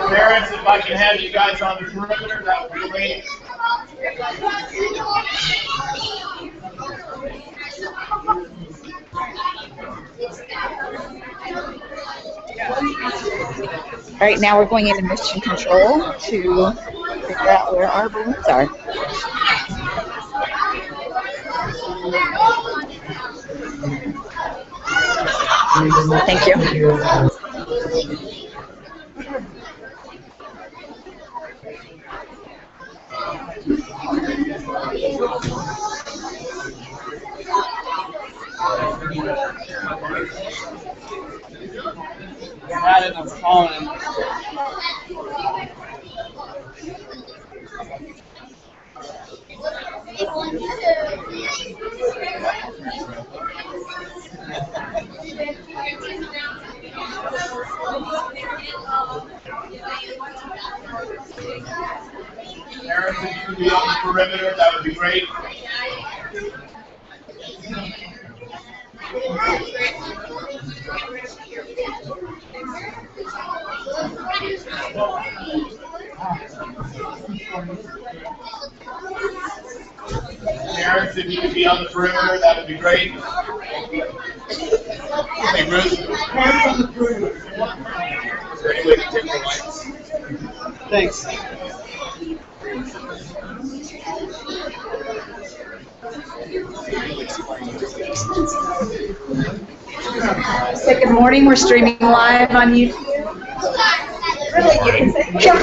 K: Parents, if I can have you guys on the perimeter, that would be great.
J: Right now we're going into mission control to figure out where our balloons are. Thank you.
A: Got it, I'm calling him.
I: Eric, if you could be on the perimeter, that would be great. Terrence, if you could be on the perimeter, that would be great. Hey, Bruce. Terrence on the perimeter. Is there any way to take the lights?
A: Thanks.
J: Say good morning. We're streaming live on YouTube. Really, you didn't say good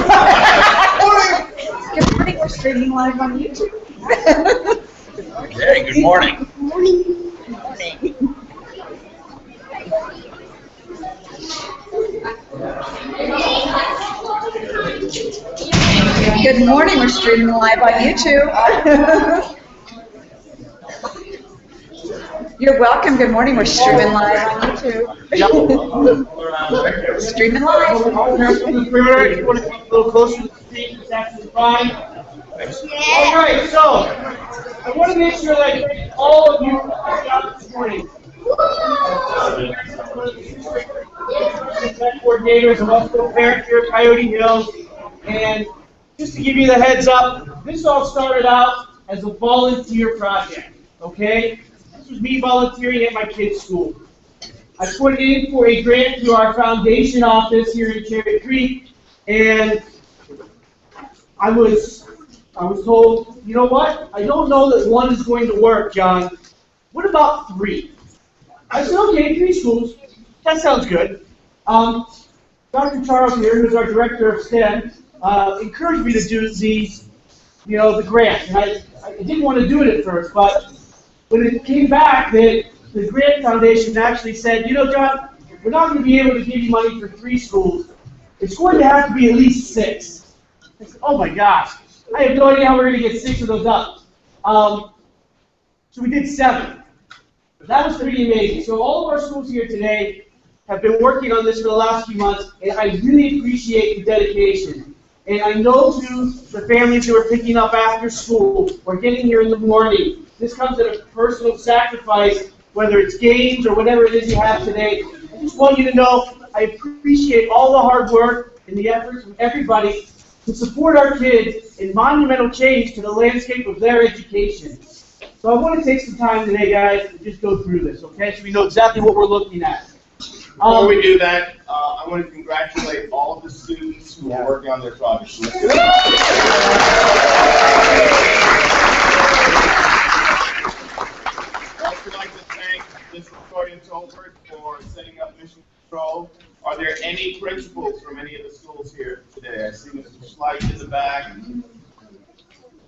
J: morning. Good morning. We're streaming live on YouTube.
I: Okay, good morning.
J: Good morning. Good morning. Good morning. We're streaming live on YouTube. You're welcome. Good morning. We're streaming live on YouTube. Streaming live.
A: You want to come a little closer to the screen? It's actually fine. All right, so I want to make sure that I get all of you out this morning. Coordinators of Uphill Parent here at Coyote Hills, and just to give you the heads up, this all started out as a volunteer project. Okay, this was me volunteering at my kid's school. I put in for a grant through our foundation office here in Cherry Creek, and I was told, you know what? I don't know that one is going to work, John. What about 3? I said, okay, 3 schools. That sounds good. Dr. Charles here, who's our director of STEM, encouraged me to do these, the grant. And I didn't want to do it at first, but when it came back that the Grant Foundation actually said, John, we're not going to be able to give you money for 3 schools. It's going to have to be at least 6. I said, oh my gosh. I have no idea how we're going to get 6 of those up. So we did 7. That was pretty amazing. So all of our schools here today have been working on this for the last few months, and I really appreciate the dedication. And I know to the families who are picking up after school or getting here in the morning, this comes at a personal sacrifice, whether it's games or whatever it is you have today. I just want you to know I appreciate all the hard work and the efforts of everybody to support our kids in monumental change to the landscape of their education. So I want to take some time today, guys, to just go through this, okay, so we know exactly what we're looking at.
I: Before we do that, I want to congratulate all of the students who are working on their projects. I'd also like to thank Ms. Victoria Tolbert for setting up Mission Control. Are there any principals from any of the schools here today? I see Mr. Schleich in the back.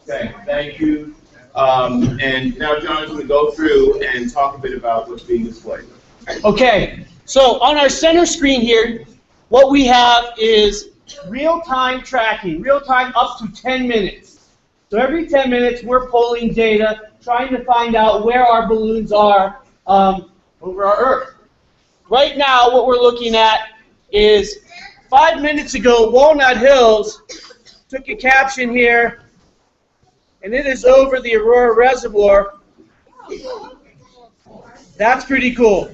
I: Okay, thank you. And now John is going to go through and talk a bit about what's being displayed.
A: Okay, so on our center screen here, what we have is real-time tracking, real-time up to 10 minutes. So every 10 minutes, we're pulling data, trying to find out where our balloons are over our Earth. Right now, what we're looking at is 5 minutes ago, Walnut Hills took a caption here, and it is over the Aurora Reservoir. That's pretty cool.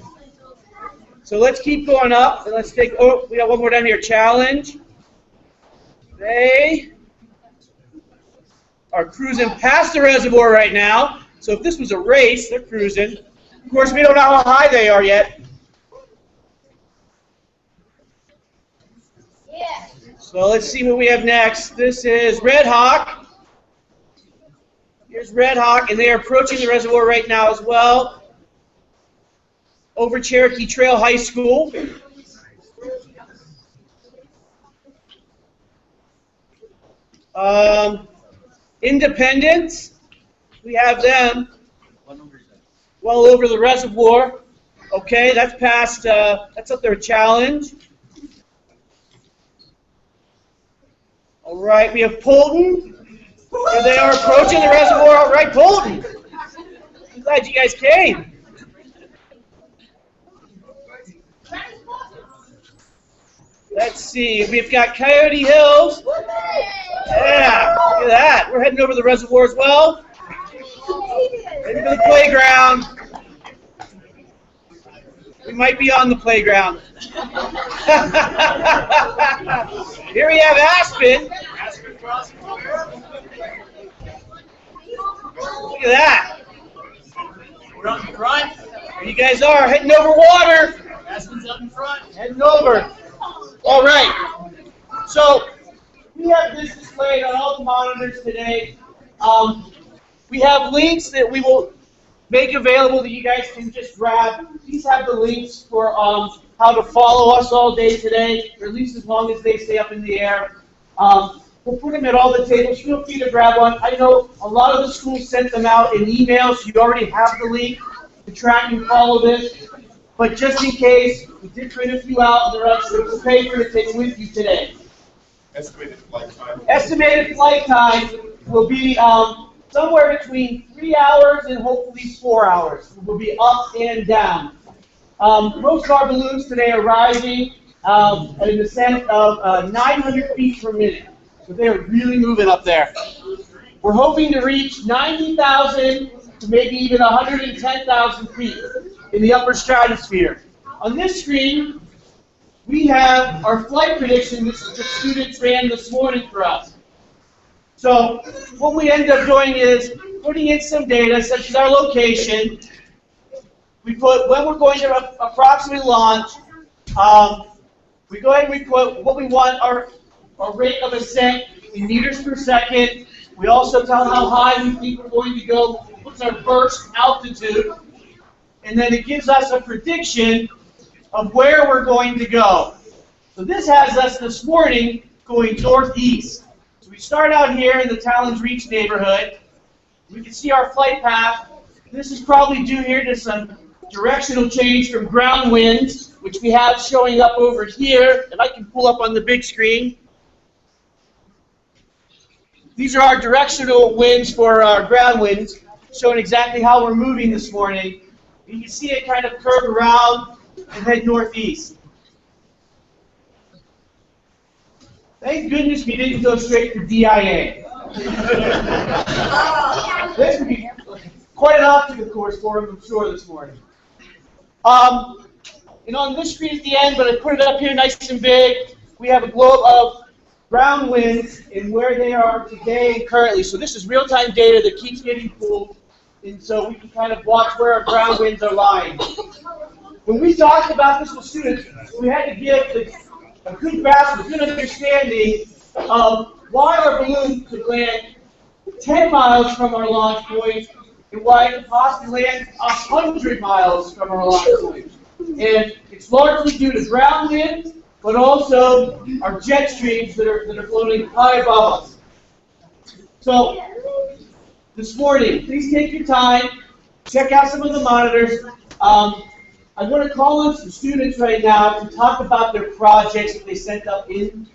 A: So let's keep going up, and let's take, oh, we got one more down here, challenge. They are cruising past the reservoir right now. So if this was a race, they're cruising. Of course, we don't know how high they are yet. So let's see what we have next. This is Red Hawk. Here's Red Hawk, and they are approaching the reservoir right now as well, over Cherokee Trail High School. Independence, we have them well over the reservoir. Okay, that's past, that's up there, Challenge. All right, we have Polton. Here they are approaching the reservoir. All right, Polton. I'm glad you guys came. Let's see, we've got Coyote Hills. Yeah, look at that. We're heading over the reservoir as well. Heading to the playground. We might be on the playground. Here we have Aspen. Look at that.
C: We're up in front.
A: There you guys are, heading over water.
C: Aspen's up in front.
A: Heading over. All right. So we have this displayed on all the monitors today. We have links that we will make available that you guys can just grab. These have the links for how to follow us all day today, or at least as long as they stay up in the air. We'll put them at all the tables. Feel free to grab one. I know a lot of the schools sent them out in email, so you already have the link to track and follow this. But just in case, we did print a few out, and they're extra for paper to take with you today.
D: Estimated flight time.
A: Estimated flight time will be somewhere between 3 hours and hopefully 4 hours. It will be up and down. Most of our balloons today are rising at an ascent of 900 feet per minute. So they are really moving up there. We're hoping to reach 90,000 to maybe even 110,000 feet in the upper stratosphere. On this screen, we have our flight prediction that the students ran this morning for us. So what we end up doing is putting in some data, such as our location. We put when we're going to approximately launch. We go ahead and we put what we want our rate of ascent in meters per second. We also tell how high we think we're going to go. What's our burst altitude? And then it gives us a prediction of where we're going to go. So this has us this morning going northeast. So we start out here in the Talons Reach neighborhood. We can see our flight path. This is probably due here to some directional change from ground winds, which we have showing up over here, and I can pull up on the big screen. These are our directional winds for our ground winds, showing exactly how we're moving this morning. You can see it kind of curve around and head northeast. Thank goodness we didn't go straight to DIA. This would be quite an obstacle course for him, I'm sure, this morning. And on this screen at the end, but I put it up here nice and big, we have a globe of ground winds and where they are today and currently. So this is real-time data that keeps getting pulled, and so we can kind of watch where our ground winds are lying. When we talked about this with students, we had to give a good grasp, a good understanding of why our balloon could land 10 miles from our launch point and why it could possibly land 100 miles from our launch point. And it's largely due to ground winds, but also our jet streams that are floating high above us. So this morning, please take your time, check out some of the monitors. I'm going to call on some students right now to talk about their projects that they sent up in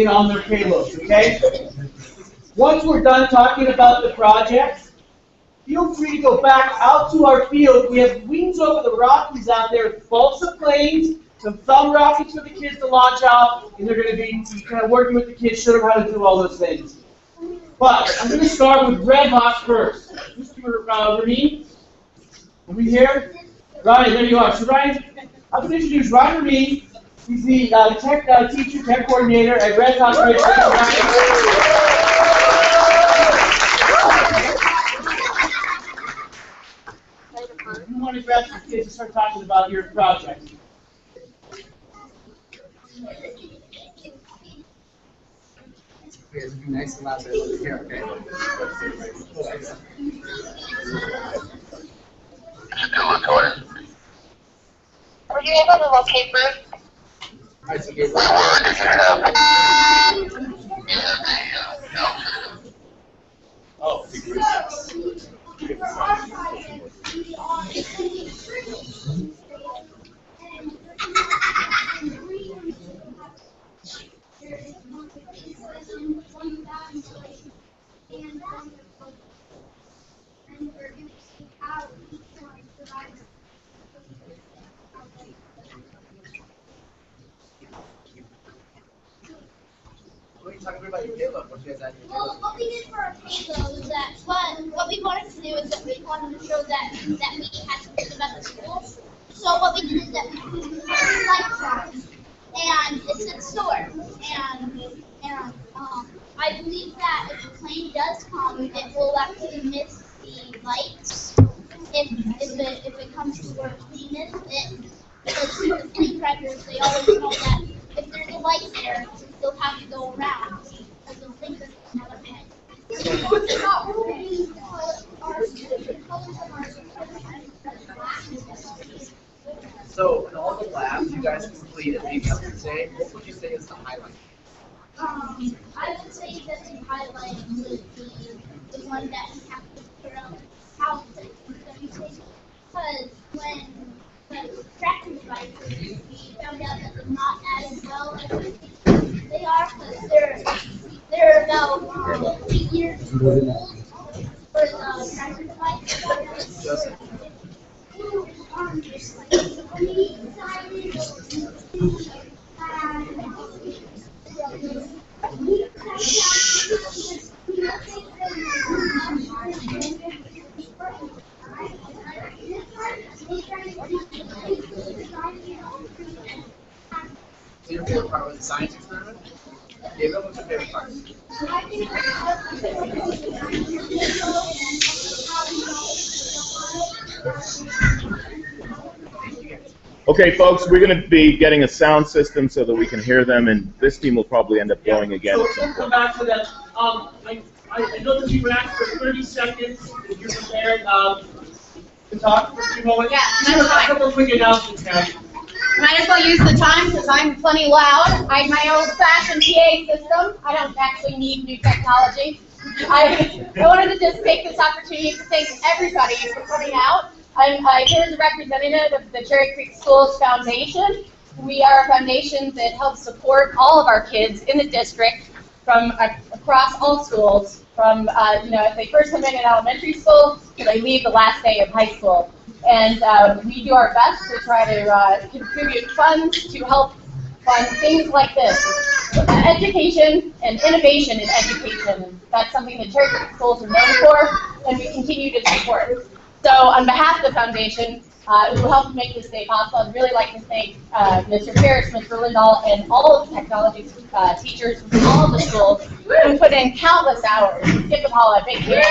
A: on their payloads, okay? Once we're done talking about the projects, feel free to go back out to our field. We have wings over the Rockies out there, balsa planes, some thumb rockets for the kids to launch out, and they're going to be kind of working with the kids, show them how to do all those things. But I'm going to start with Red Hawk first. Mr. Ramin, are we here? Ryan, there you are. So Ryan, I'm going to introduce Ryan Ramin. He's the tech teacher, tech coordinator at Red Hawk Ridge. You want to grab some kids and start talking about your project.
Q: Okay, be nice and loud over here, okay?
O: Still recording. Were you able to locate Bruce?
Q: Alright, so Gabriel.
O: Did you have
Q: Oh, What are you talking about your payload? What you guys at your
G: Well, what we did for our payload was that what we wanted to do is that we wanted to show that we had something about the school. So what we did is that we put lights on, and it's in store. And I believe that if the plane does come, it will actually miss the lights. If it comes to where we miss it, because the plane crashers, they always know that if there's a light there, they'll have to go around. Because they'll think that there's another head.
Q: So, in all the labs you guys completed maybe up to today, what would you say is the highlight?
G: I would say that the highlight would be the one that we have to figure out how to because when tracking devices, we found out that they're not as well as they are because they're about 3 years old for the tracking device.
Q: So your favorite part was the science experiment? David, what's your favorite part?
I: Okay, folks, we're going to be getting a sound system so that we can hear them, and this team will probably end up going again
R: So
I: at some
R: let's come
I: point.
R: back to that. I know that you've been asked for 30 seconds. If you're prepared to talk for a few moments.
S: Yeah,
R: Just a couple of quick announcements, Patty.
S: Might as well use the time because I'm plenty loud. I have my old-fashioned PA system. I don't actually need new technology. I wanted to just take this opportunity to thank everybody for coming out. I'm here as a representative of the Cherry Creek Schools Foundation. We are a foundation that helps support all of our kids in the district from across all schools, from if they first come in elementary school till they leave the last day of high school. And we do our best to try to contribute funds to help fund things like this. Education and innovation in education. That's something that Cherry Creek Schools are known for, and we continue to support. So on behalf of the foundation, who helped make this day possible, I'd really like to thank Mr. Parrish, Mr. Lindahl, and all of the technology teachers from all of the schools who put in countless hours. Give them all a big hand.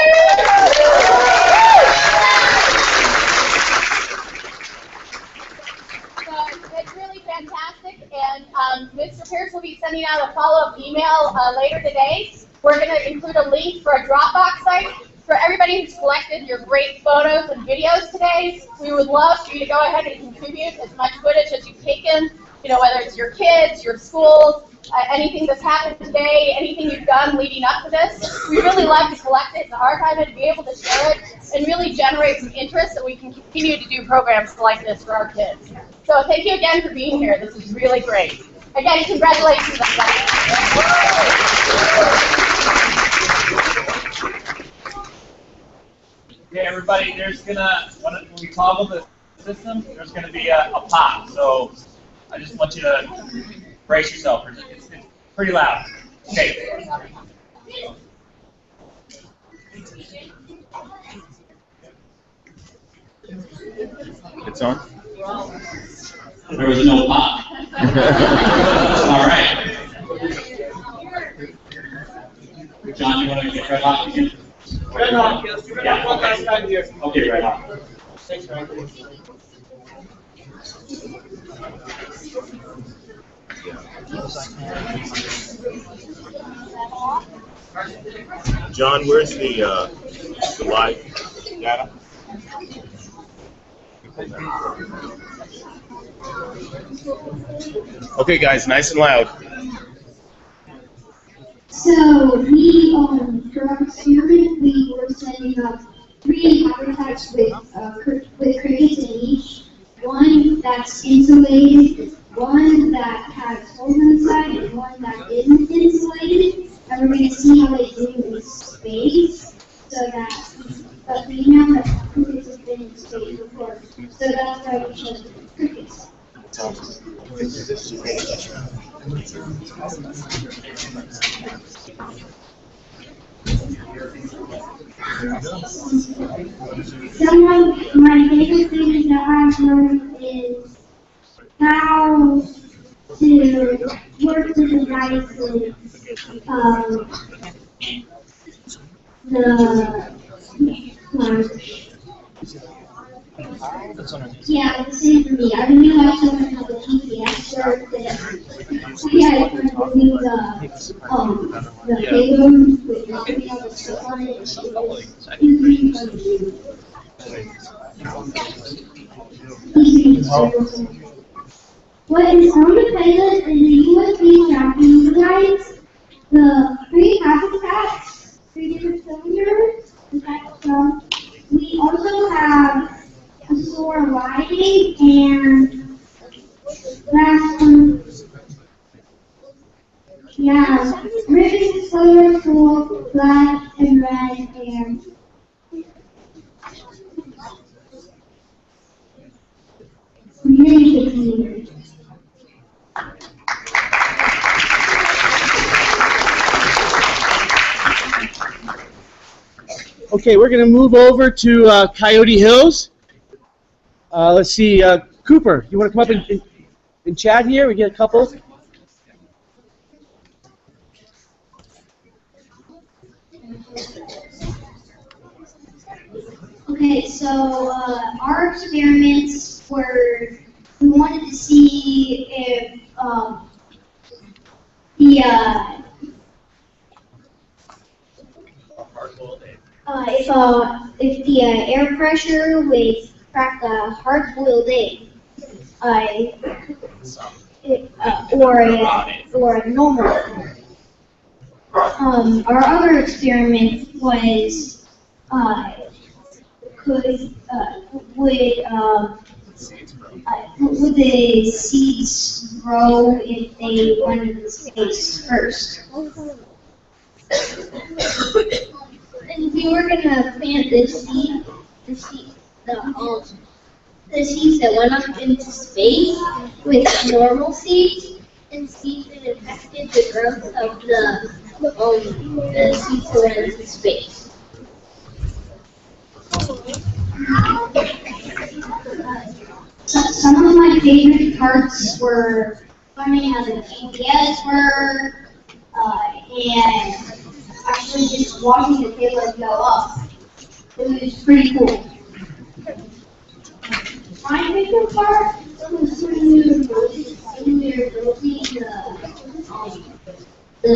S: So it's really fantastic, and Mr. Pierce will be sending out a follow-up email later today. We're going to include a link for a Dropbox site for everybody who's collected your great photos and videos today. We would love for you to go ahead and contribute as much footage as you've taken, whether it's your kids, your schools, anything that's happened today, anything you've done leading up to this. We really love to collect it and archive it and be able to share it and really generate some interest so we can continue to do programs like this for our kids. So thank you again for being here. This is really great. Again, congratulations, everybody.
R: Okay, everybody, there's when we toggle the system, there's gonna be a pop. So I just want you to brace yourself. It's pretty loud. Okay.
I: It's on?
K: There was no pop. All right. John, you want to get Red Hot again?
R: Red Hot, yes. Red Hot one last time here.
K: Okay, Red Hot.
R: Thanks, Red.
I: John, where's the live data? Okay, guys, nice and loud.
N: So we for our experiment we were setting up 3 habitats with crickets in each. One that's insulated, one that has holes inside, and one that isn't insulated. And we're going to see how they do in space, so that. But we know that crickets have been in space before, so that's why we chose crickets. Some of my favorite things that I've learned is how to work with the dice with yeah, the same for me. I really like to learn how the GPS works. Yeah, I kind of do the payload with the all the stuff on it. It's really fun to do. What is on the playlist is a USB tracking device, the 3 habitats, 3 different cylinders, we also have a solar lighting and last one, yeah, ribbon, colorful, black and red and really good.
A: Okay, we're going to move over to Coyote Hills. Let's see, Cooper, you want to come up and chat here? We get a couple.
N: Okay, so our experiments were, we wanted to see if if the air pressure would crack a hard-boiled egg, or a normal egg. Our other experiment was would the seeds grow if they went into space first? And we were gonna plant the seeds that went up into space with normal seeds, and seeds that affected the growth of the seeds that went into space. Some of my favorite parts were learning how the GPS work, and actually just watching the payload go up. It was pretty cool. My favorite part was when we were building the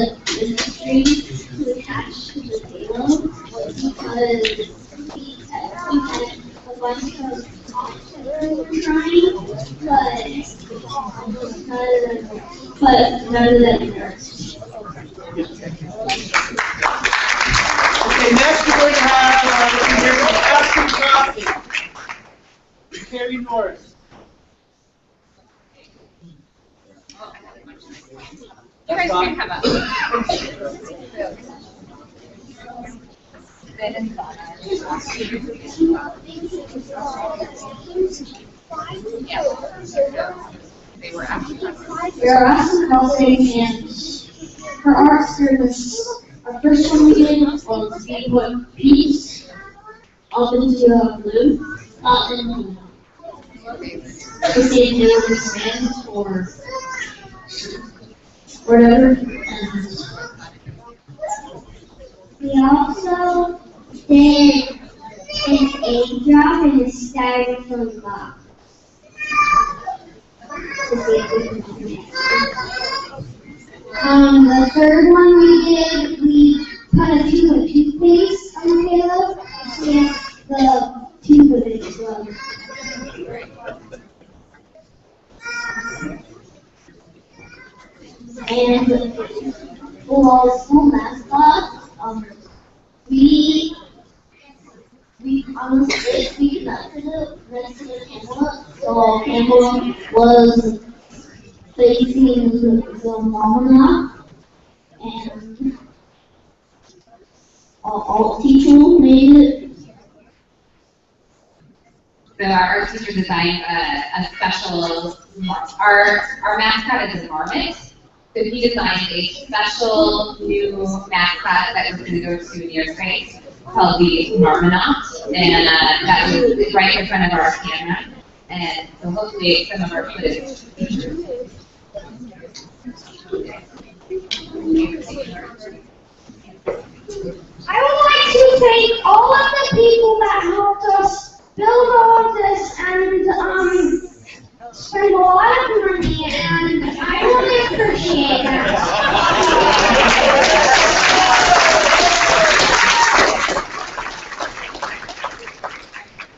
N: strings to attach to the payload, because we had a bunch of options we were trying, but none of them worked.
C: Okay, next we're going to have Aspen Crossing. Carrie Norris.
M: You guys can come up.
N: We are Aspen Crossing, and for our service, our first one we did was see what peeps up into a balloon. And we say never stands or whatever. We also did an egg drop in a styrofoam box. The third one we put a tube of toothpaste on the halo, and the tube of it as well. And for the school mascot, we on the stage we conducted it next to the camera, so our camera was facing the mama, and all teachers made it.
M: So our art teacher designed a special, our mascot is a marmot. So he designed a special new mascot that was going to go to Near Space called the Marmonaut, and that was right in front of our camera. And so hopefully some of our footage features.
N: I would like to thank all of the people that helped us build all of this and spend a lot of money, and I really appreciate that.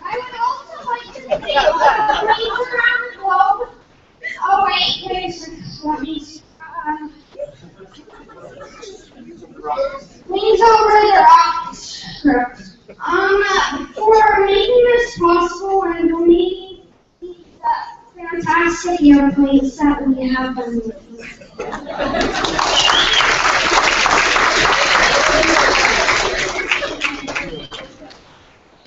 N: I would also like to thank all the friends around the globe. Oh wait, let me leans over their office for making this possible and donating these fantastic airplanes that we have been making.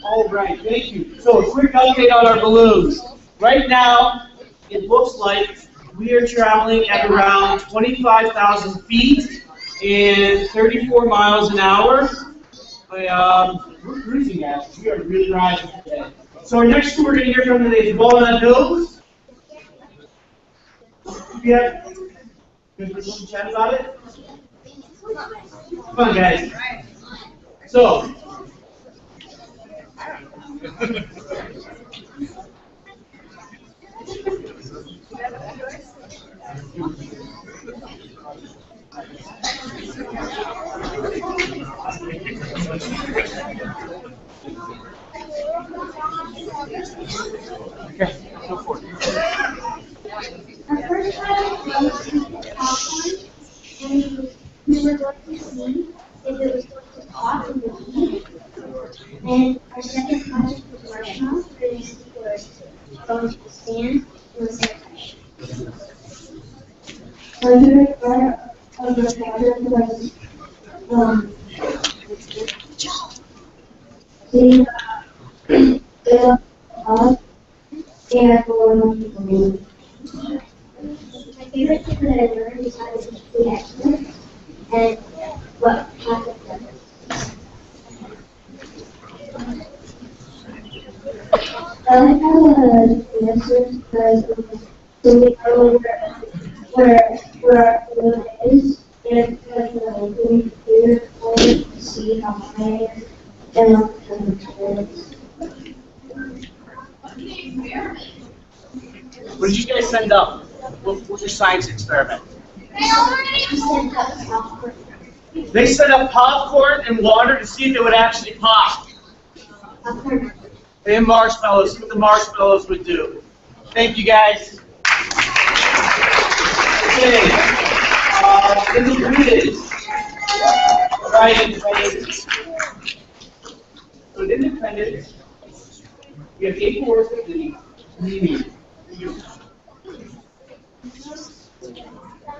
A: All right, thank you. So a quick update on our balloons. Right now, it looks like we are traveling at around 25,000 feet and 34 miles an hour. We're cruising at. We are really rising today. So our next two we're going to hear from today is Walnut Hills. Yeah. Good for some chat about it? Come on, guys. So. Okay, go for it.
N: Our first time was popcorn, and we were going to see if it was going to pop in the heat. And our second project was marshmallows, and we were going to stand in the same fashion. Our third part of the project was seeing and balloon. My favorite thing that I learned is how to be excellent and what happened. I like how the answers because so we know where our balloon is, and because the computer only to see how high it is and what the is.
A: What did you guys send up? What was your science experiment? They sent up popcorn and water to see if it would actually pop. And marshmallows, see what the marshmallows would do. Thank you, guys. Okay. Independence. Right. So in Independence, we have 8 words that we need.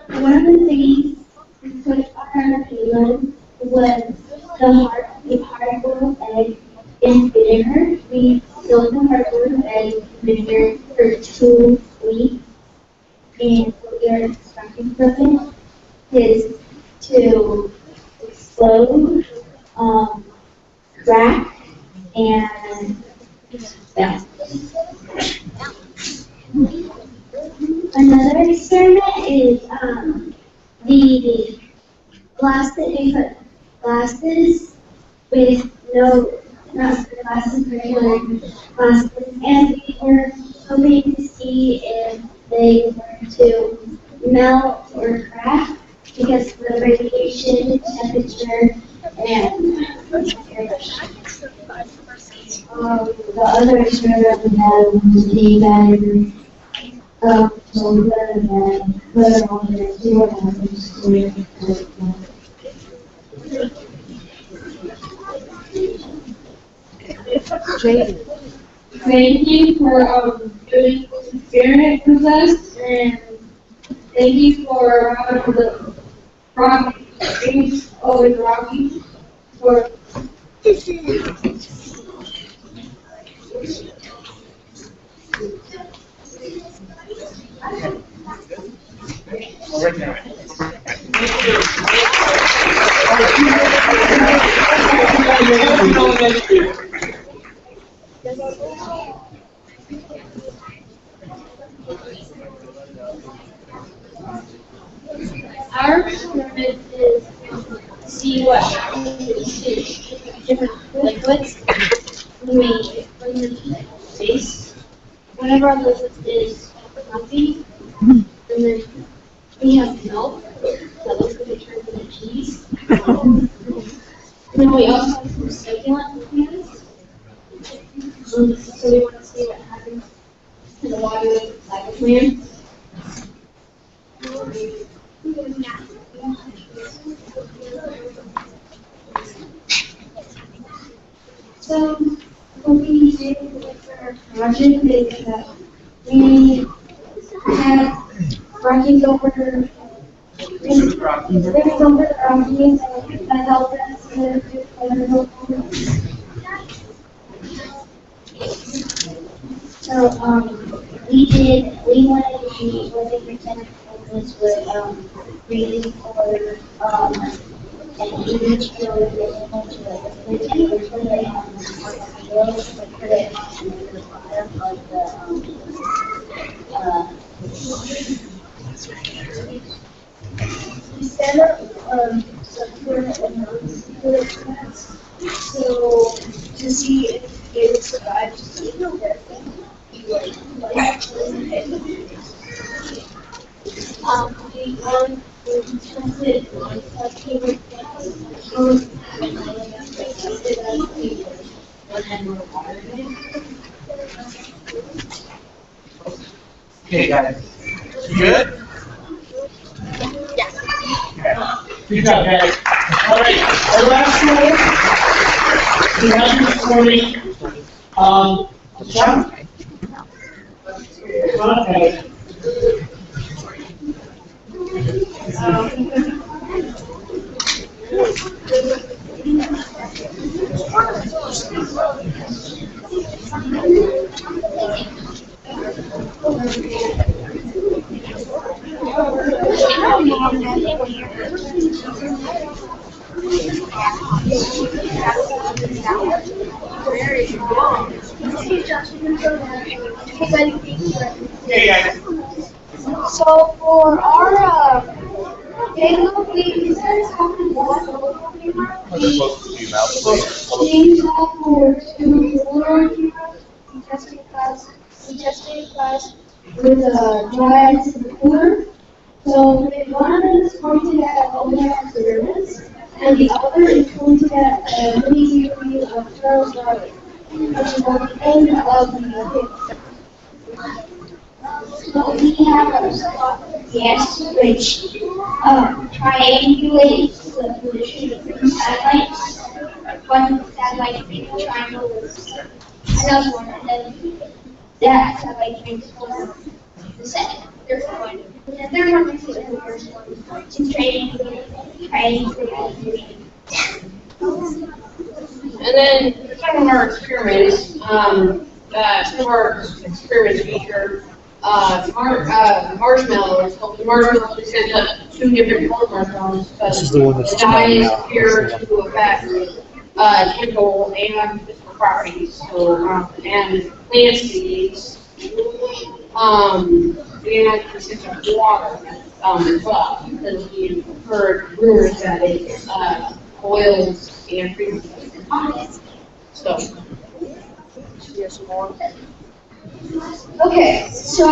N: One of the things we put on the payload was the hard-boiled egg in vinegar. We soaked the hard-boiled egg in vinegar for 2 weeks, and what we are expecting from it is to explode, crack, and bounce. Another experiment is the glass that they put glasses with not glasses, regular glasses, and we were hoping to see if they were to melt or crack because of the radiation, temperature, and the other experiment we had was the battery soda and put it on there and see what happens to it. Thank you for doing this experiment with us, and thank you for the Rocky, always Rocky, for our experiment is to see what happens to different liquids when we bring them to space. Whenever our liquid is fluffy, and then we have milk, that looks like it turns into cheese. And then we also have some succulent plants. So we want to see what happens to the water inside the plant. So what we do with our project is that we have Rockies over the Rockies that help us to do weather. So we wanted to see what different chemicals would really for and each field is into the chemicals when they put it on the bottom of the instead of so to see if it would survive just eat no different. We tested on favorite
C: Okay, guys. You good?
N: Yeah.
C: Okay. Good job, guys. All right. Our last one. We have this morning. John? Okay.
N: So for our Halo, we started talking about we changed that for 2 cooler testing class. We tested class with dry ice in the cooler. So one of them is pointed at Older experiments, and the other is pointed at a mini theory of Charles Darwin, which is at the end of the So we have a gas which triangulates the position of the satellites. One satellite in the triangle is another one, and then that satellite transforms the second, third one. And the third one is the first one. It's triangulating.
J: And then some of our experiments, feature marshmallows. The marshmallows, we sent up 2 different colored marshmallows because the dye is appear to affect chemical and physical properties. So, and plant seeds, and we sent up water as well because we heard rumors that it oils and treatments in bodies. So, here's some more.
N: Okay, so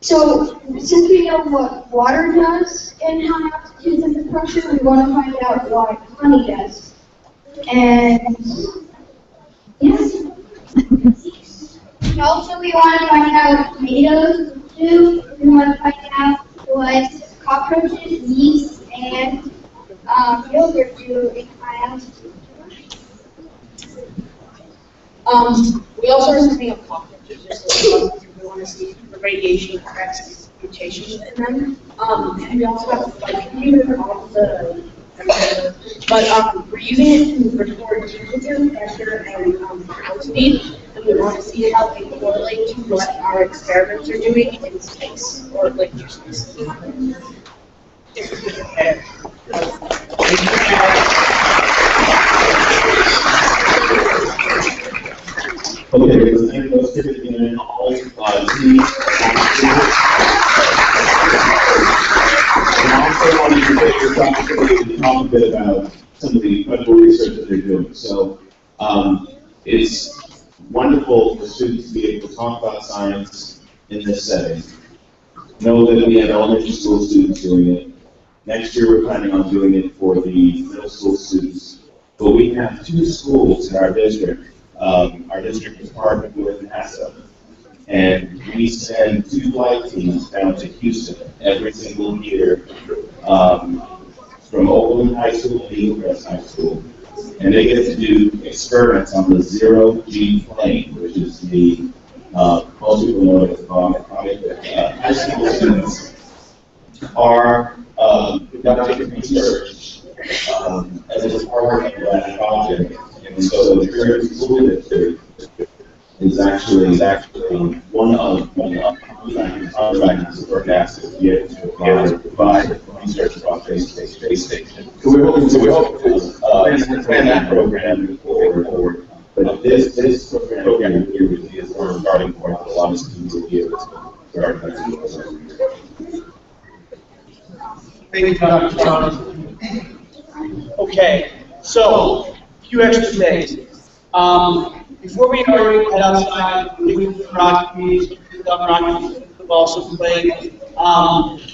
S: So since we know what water does in high altitudes under pressure, we want to find out what honey does. And yes. Also, we want to find out what tomatoes do. We want to find out what cockroaches, yeast, and yogurt do in high altitude.
H: We also are sending up cockroaches just because we want to see if the radiation affects mutations in them. And we also have like computer on the temperature. But we're using it to record temperature, pressure, and ground speed. And we want to see how they correlate to what our experiments are doing in space or like near space.
T: Okay, so thank those kids again. All and I also wanted to take this opportunity to talk a bit about some of the incredible research that they're doing. So it's wonderful for students to be able to talk about science in this setting. Know that we have elementary school students doing it. Next year we're planning on doing it for the middle school students. But we have 2 schools in our district. Our district is partnered with NASA, and we send 2 flight teams down to Houston every single year from Oakland High School and Eaglecrest High School, and they get to do experiments on the zero-G plane, which is the most people know it as high school students are conducting research as a part of that project. And so the Trinity School District is actually one of contractors for NASA to be able to provide research projects to space station. So we're hoping to expand that program moving forward. But this program here is our starting point for a lot of students will be able to start that.
C: Thank you, Dr. John. Okay, so few extra things. Before we head outside, we can rock music, also play.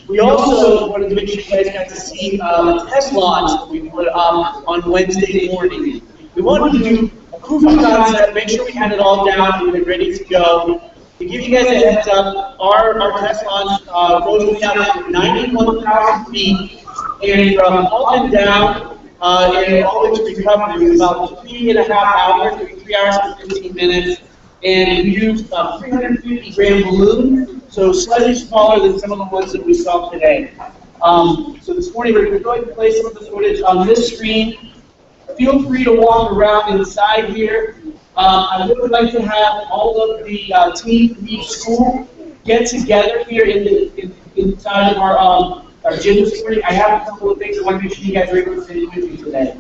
C: We also wanted to make sure you guys got to see a test launch that we put up on Wednesday morning. We wanted to do a proof of concept, make sure we had it all down and ready to go. To give you guys a heads up, our test launch goes down to 91,000 feet, and from up and down, and all the way to recovery was about 3.5 hours, 3 hours and 15 minutes, and we used a 350-gram balloon, so slightly smaller than some of the ones that we saw today. So this morning we're going to go ahead and play some of the footage on this screen. Feel free to walk around inside here. I would like to have all of the team from each school get together here inside of our gym this morning. I have a couple of things I want to make sure you guys are able to stay with me today.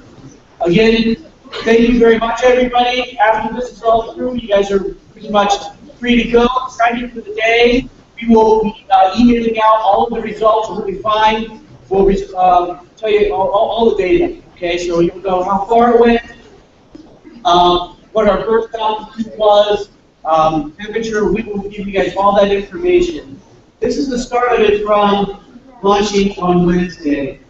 C: Again, thank you very much, everybody. After this is all through, you guys are pretty much free to go. Excited for the day. We will be emailing out all of the results. We'll be fine. We'll tell you all the data. Okay, so you'll know how far it went, what our first altitude was, temperature. We will give you guys all that information. This is the start of it from launching on Wednesday.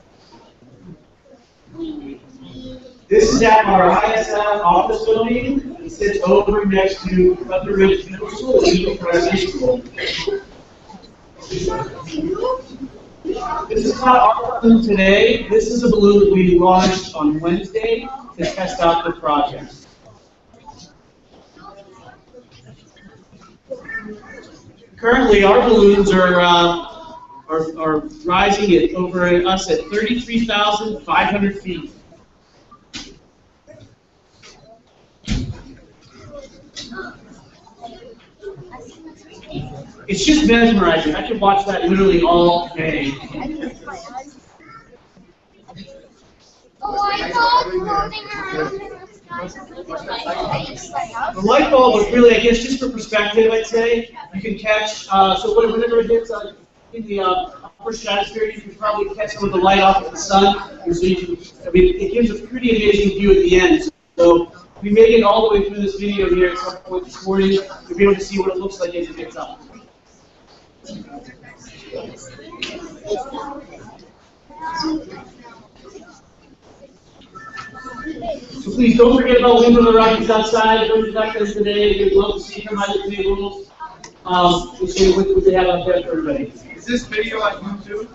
C: This is at our ISL office building. It sits over next to Butler Ridge Middle School and Eaglecrest High School. This is not our balloon today. This is a balloon that we launched on Wednesday to test out the project. Currently, our balloons are rising at over us at 33,500 feet. It's just mesmerizing. I could watch that literally all day. The light bulb is really, I guess, just for perspective, I'd say. You can catch, so whenever it hits in the upper stratosphere, you can probably catch some of the light off of the sun. And so you can, I mean, it gives a pretty amazing view at the end. So we made it all the way through this video here at some point this morning. You'll be able to see what it looks like as it gets up.
U: So please don't forget about window varieties outside. If nobody's not there today, we'd love to see them at the tables. We'll see what they have out there for everybody.
D: Is this video on YouTube?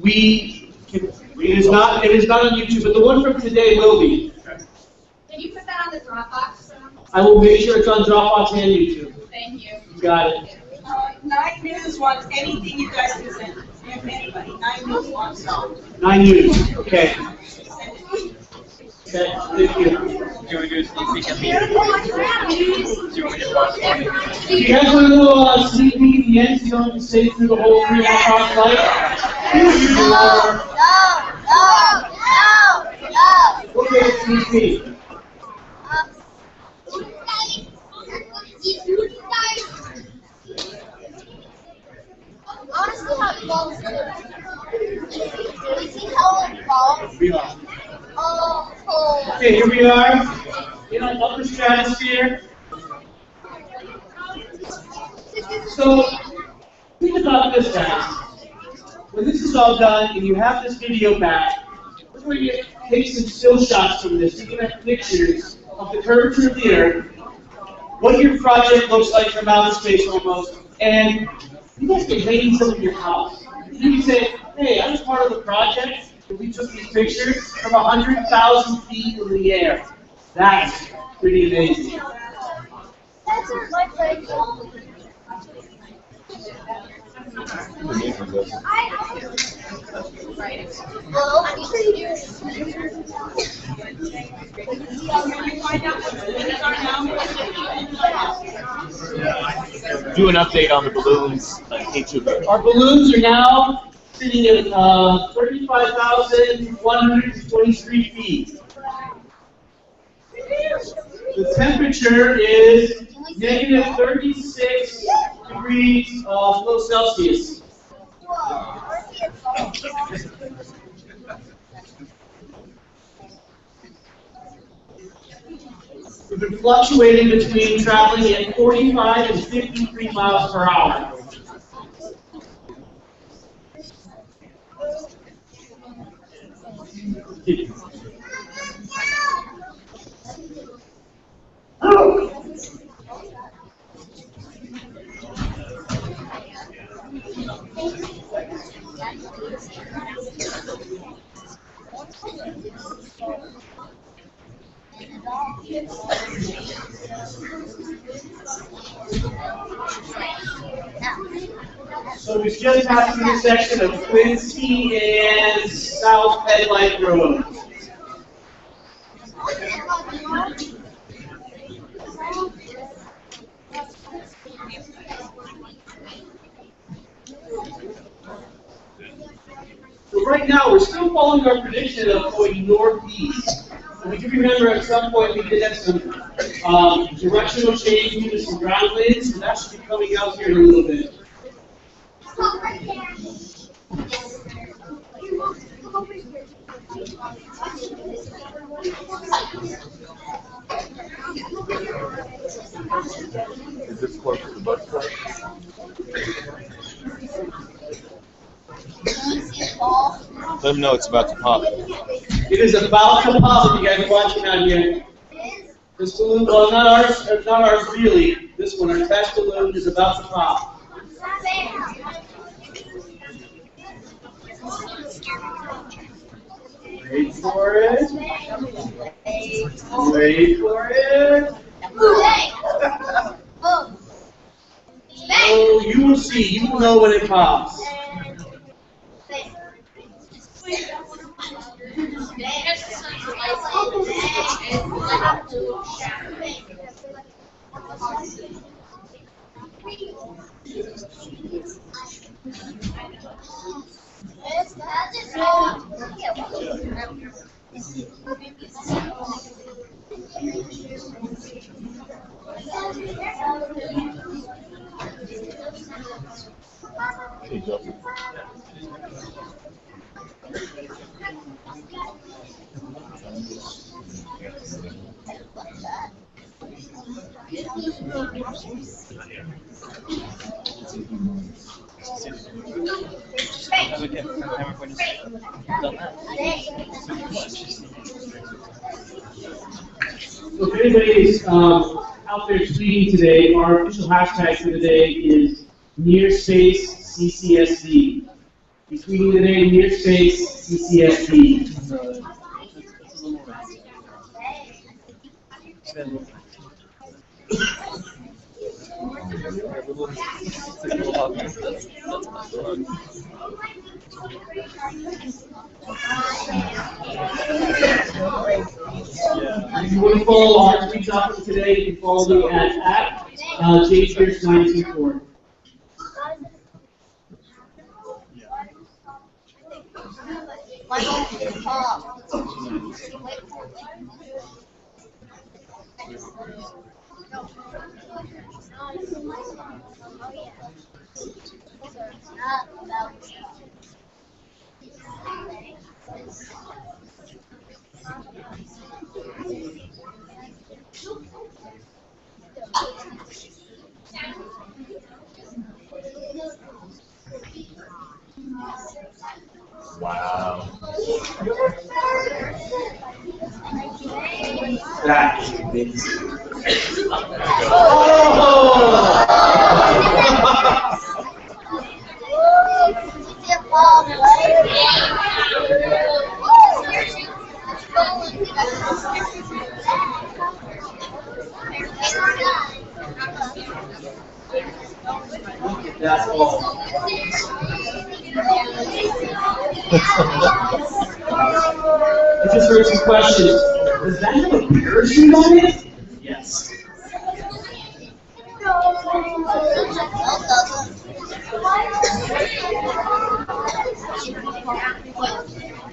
U: It is not on YouTube, but the one from today will be.
S: Can you put that on the Dropbox?
U: I will make sure it's on Dropbox and YouTube.
S: Thank you.
U: You got it.
V: 9 News wants anything you guys can send. If anybody, 9 News wants some.
U: 9 News. Okay. Okay. Thank you.
K: Do you want to do a sneak peek at me? Do you want me to watch it?
U: You guys want a little sneak peek at the end so you don't have to stay through the whole 3.5 flight?
N: No.
U: Okay, sneak peek. Okay, here we are in an upper stratosphere. So, think about this, guys. When this is all done and you have this video back, we're going to take some still shots from this. You can have pictures of the curvature of the Earth, what your project looks like from outer space almost, and you guys can hang some in your house. You can say, hey, I was part of the project. We took these pictures from 100,000 feet in the air. That's pretty amazing.
N: That's my place.
K: Do an update on the balloons on each of them.
U: Our balloons are now sitting at 35,123 feet. The temperature is negative 36 degrees below Celsius. We've been fluctuating between traveling at 45 and 53 miles per hour. So we just passed through the section of Quincy and South Headlight Road. So right now we're still following our prediction of going northeast. And we do remember at some point we did have some directional change due to some ground winds, and that should be coming out here in a little bit.
I: Is this close to the bus stop? Let them know it's about to pop.
U: It is about to pop if you guys are watching out here. This balloon, well, not ours really. This one, our test balloon, is about to pop. Wait for it. Wait for it. Oh, you will see. You will know when it pops. So if anybody is out there tweeting today, our official hashtag for the day is NearSpaceCCSD. If you're tweeting today, NearSpaceCCSD. If you want to follow our tweets off of today, you can follow me at JPierce924.
K: Wow.
U: That is amazing. That's all. I just heard some questions. Does that have a parachute on it? Yes.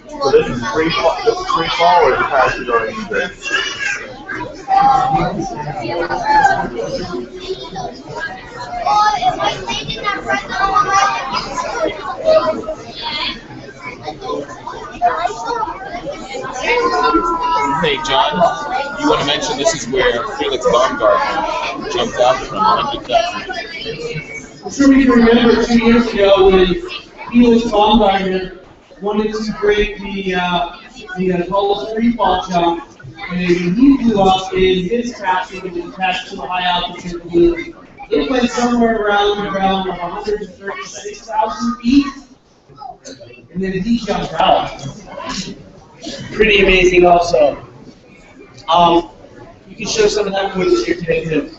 D: So this is free fall or the parachute already there?
K: Hey, John, you want to mention this is where Felix Baumgartner jumped out from 100,000.
U: I'm sure we can remember 2 years ago when Felix Baumgartner wanted to break the tallest free fall jump, and he flew up in his capsule that was attached to a high altitude balloon. It went somewhere around 136,000 feet, and then he jumped out. Pretty amazing also. You can show some of that footage here today too.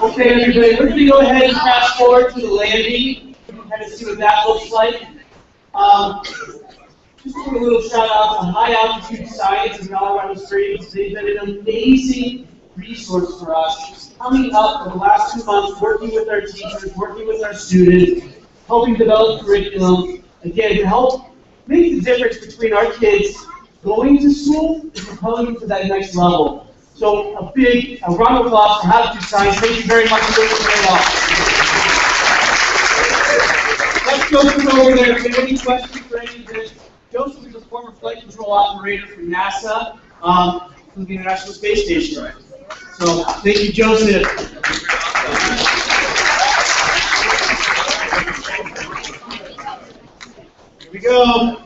U: Okay, everybody, we're going to go ahead and fast forward to the landing. Kind of see what that looks like. Just give a little shout out to High Altitude Science in Colorado Springs. They've been an amazing resource for us. Coming up for the last 2 months, working with our teachers, working with our students, helping develop curriculum, again, to help make the difference between our kids going to school and propelling them to that next level. So a big round of applause for High Altitude Science. Thank you very much for doing it very well. Let's go over there. If you have any questions for any of this, Joseph is a former flight control operator for NASA from the International Space Station. So thank you, Joseph. Here we go.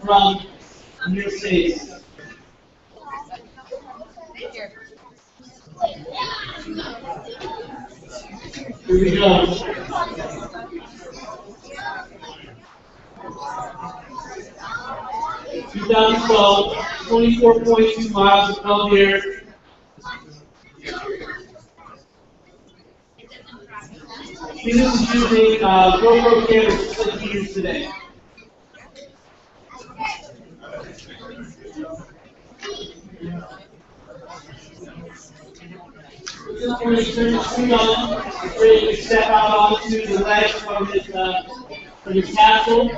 U: From New States. Here we go. (2012), 24.2 miles of Belvedere. This is using GoPro cameras just like we use today. Just going to turn the suit on, ready to step out onto the ledge from his castle.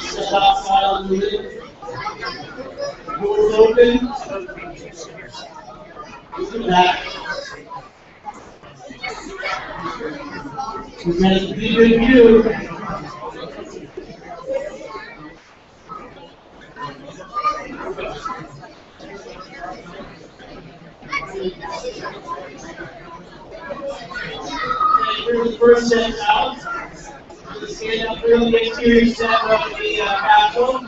U: Step outside on the lid. Doors open. Back. We've got a pretty good view. Here's the first set out. Stand up here on the exterior set of the capsule.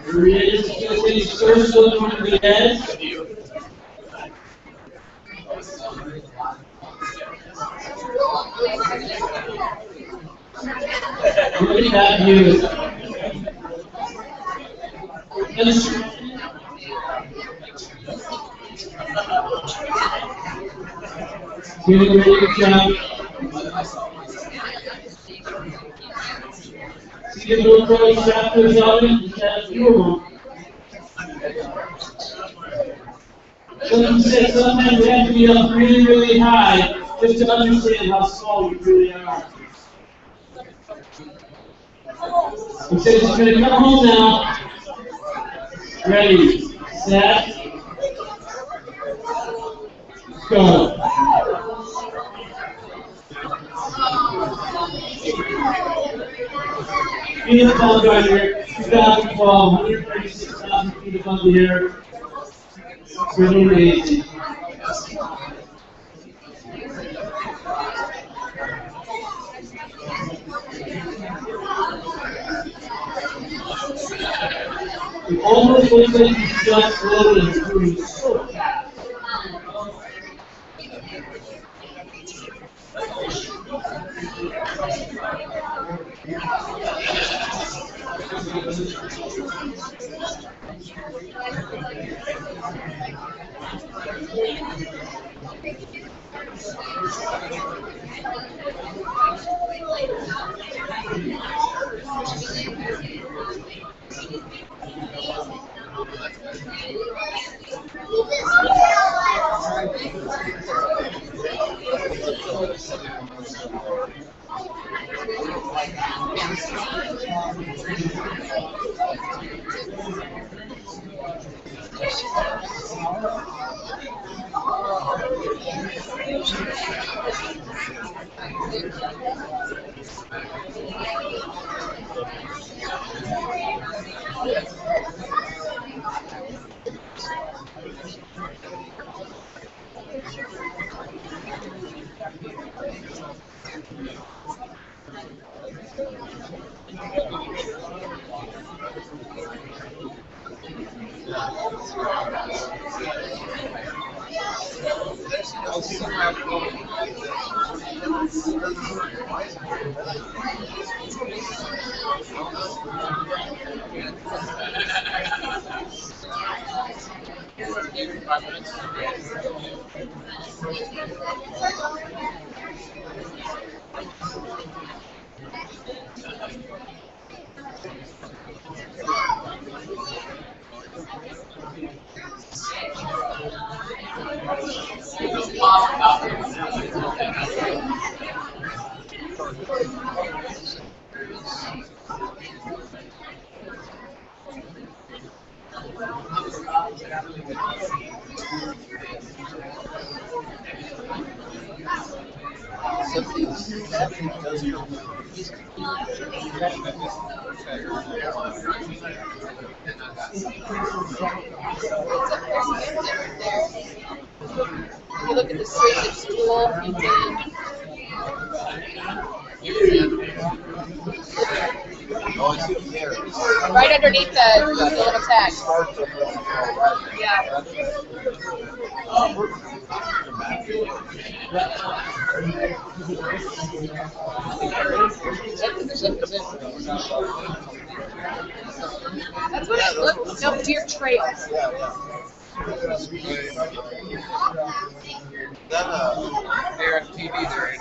U: Here it is. It's going to finish first, looking to the edge. Look at that view. Doing a really good job. See the little curly chapters on it? Just have a few of them. Like you said, sometimes you have to be up really, really high just to understand how small you really are. He says he's going to come home now. Ready, set, go. Feet above the air, 2012, 136,000 feet above the air. It's really amazing. It almost looks like he's just floating through the scope.
S: You look at the straight zip stool, you can right underneath the little tag. Yeah. That's what it looks. No, deer trails.
Q: Eric TV there.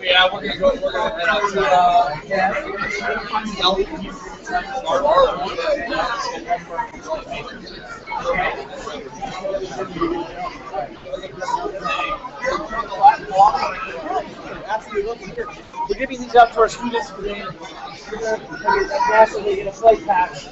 Q: Yeah, we're gonna head out Absolutely. We're giving these out to our students today. We're going to nationally get a flight pass.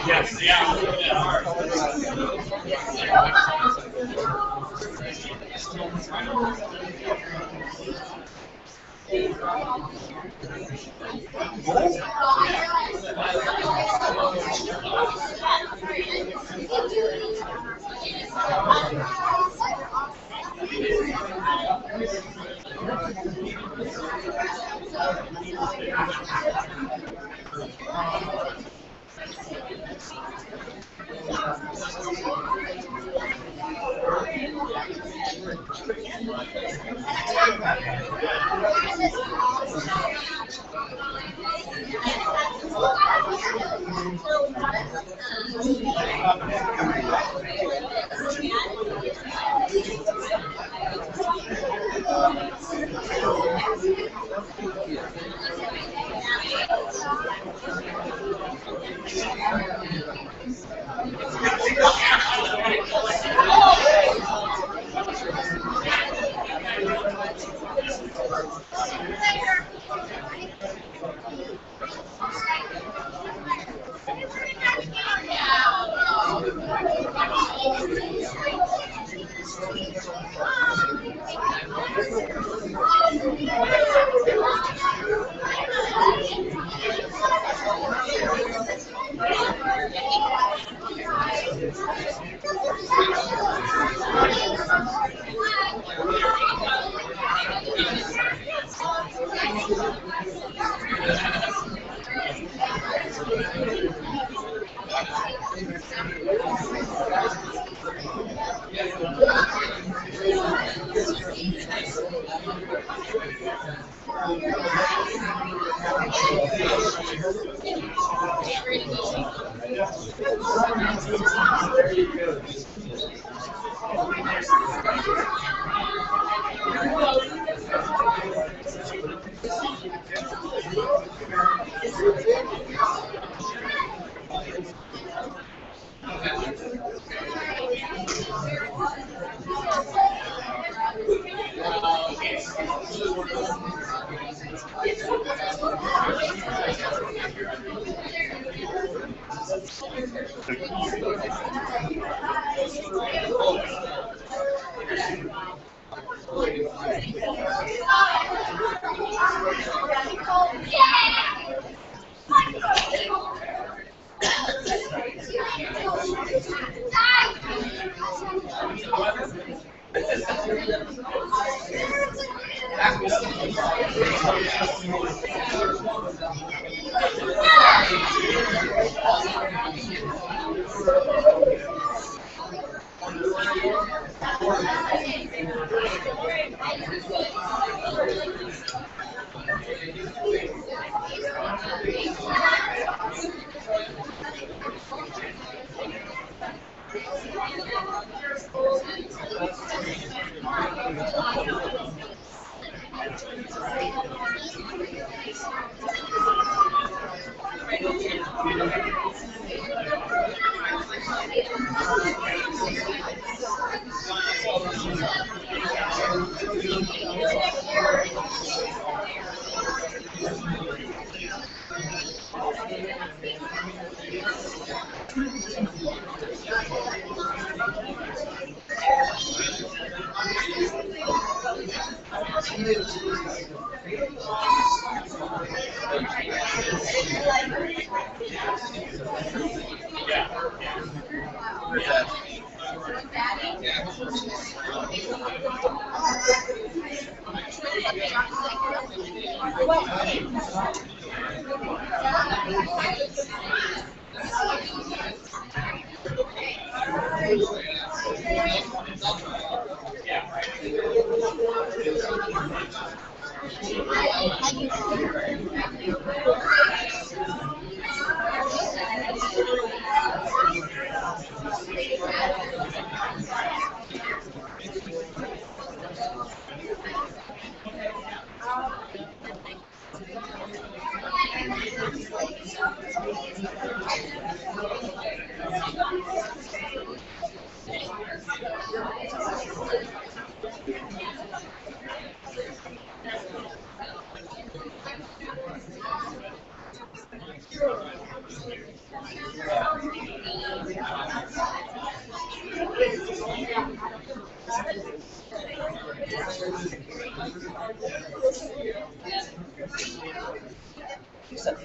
R: Yes,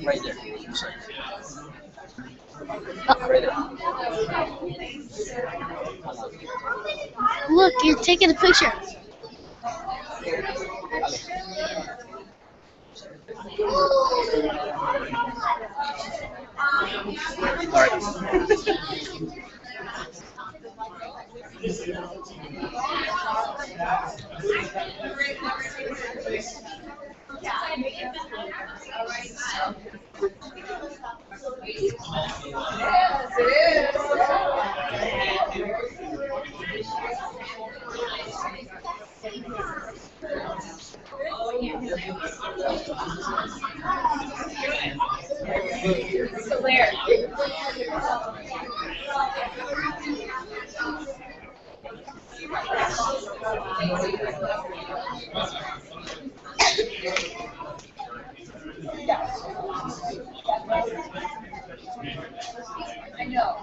Q: Right there.
G: Look, you're taking a picture.
S: So where? I know.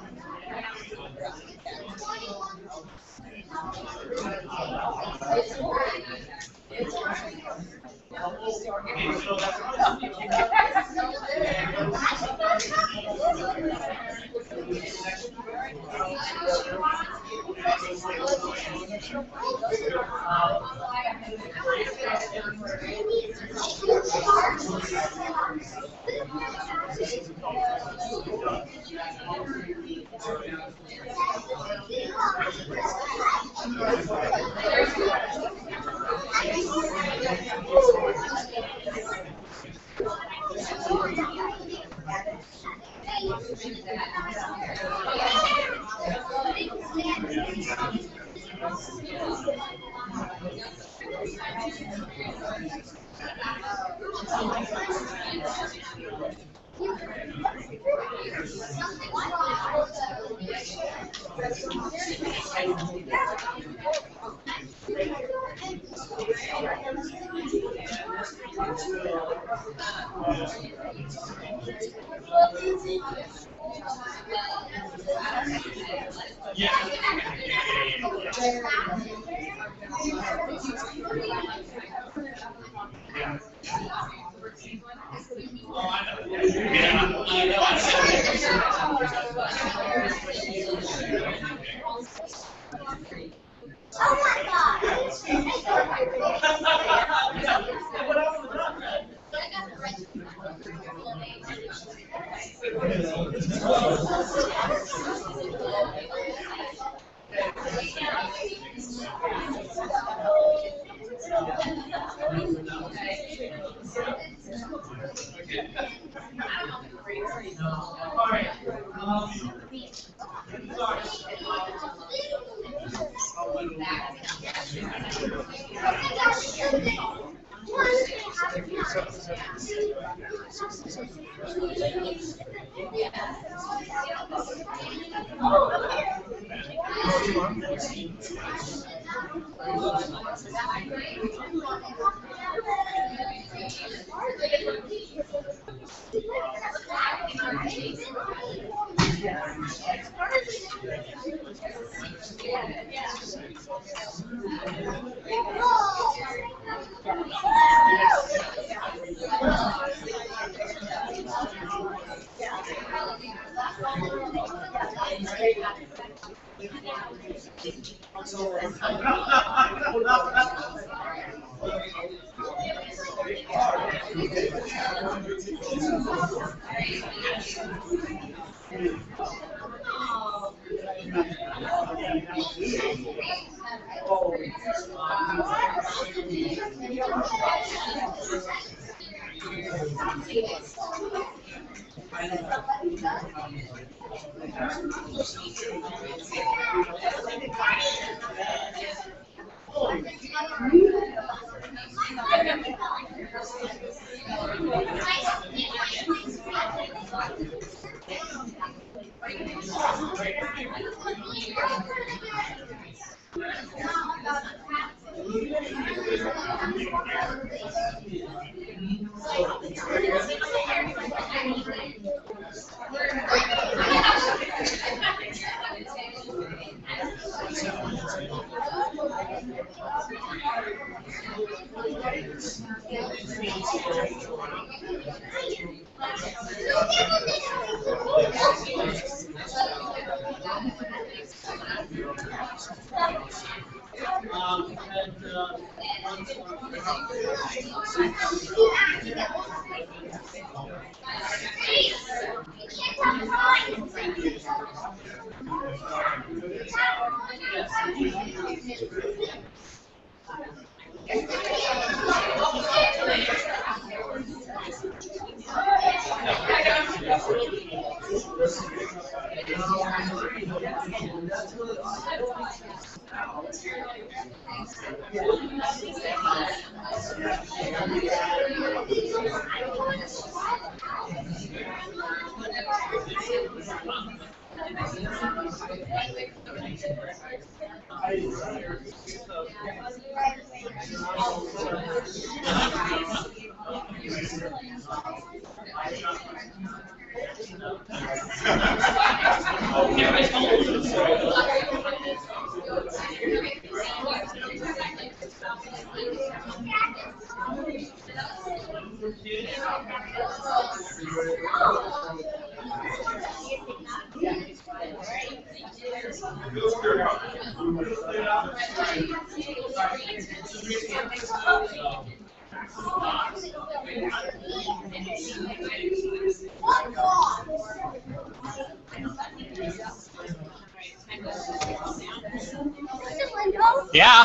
R: Yeah.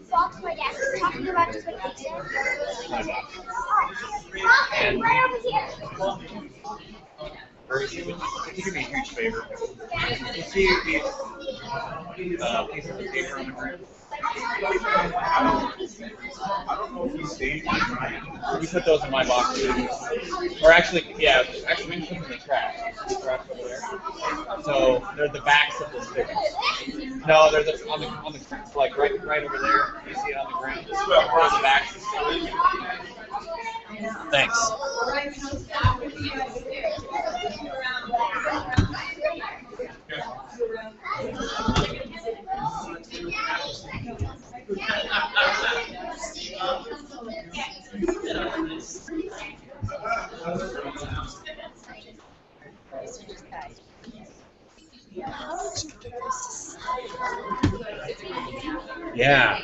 N: Fox, my dad was talking about just what they said. Right over here.
R: Can you do me a huge favor? Can you see these pieces of paper on the ground? I don't know if you see. Can you put those in my box too? Or actually, yeah, actually we can put them in the trash. The trash over there. So they're the backs of the stickers. No, they're on the like right over there. You see it on the ground. Or on the backs of the stickers. Thanks. Yeah.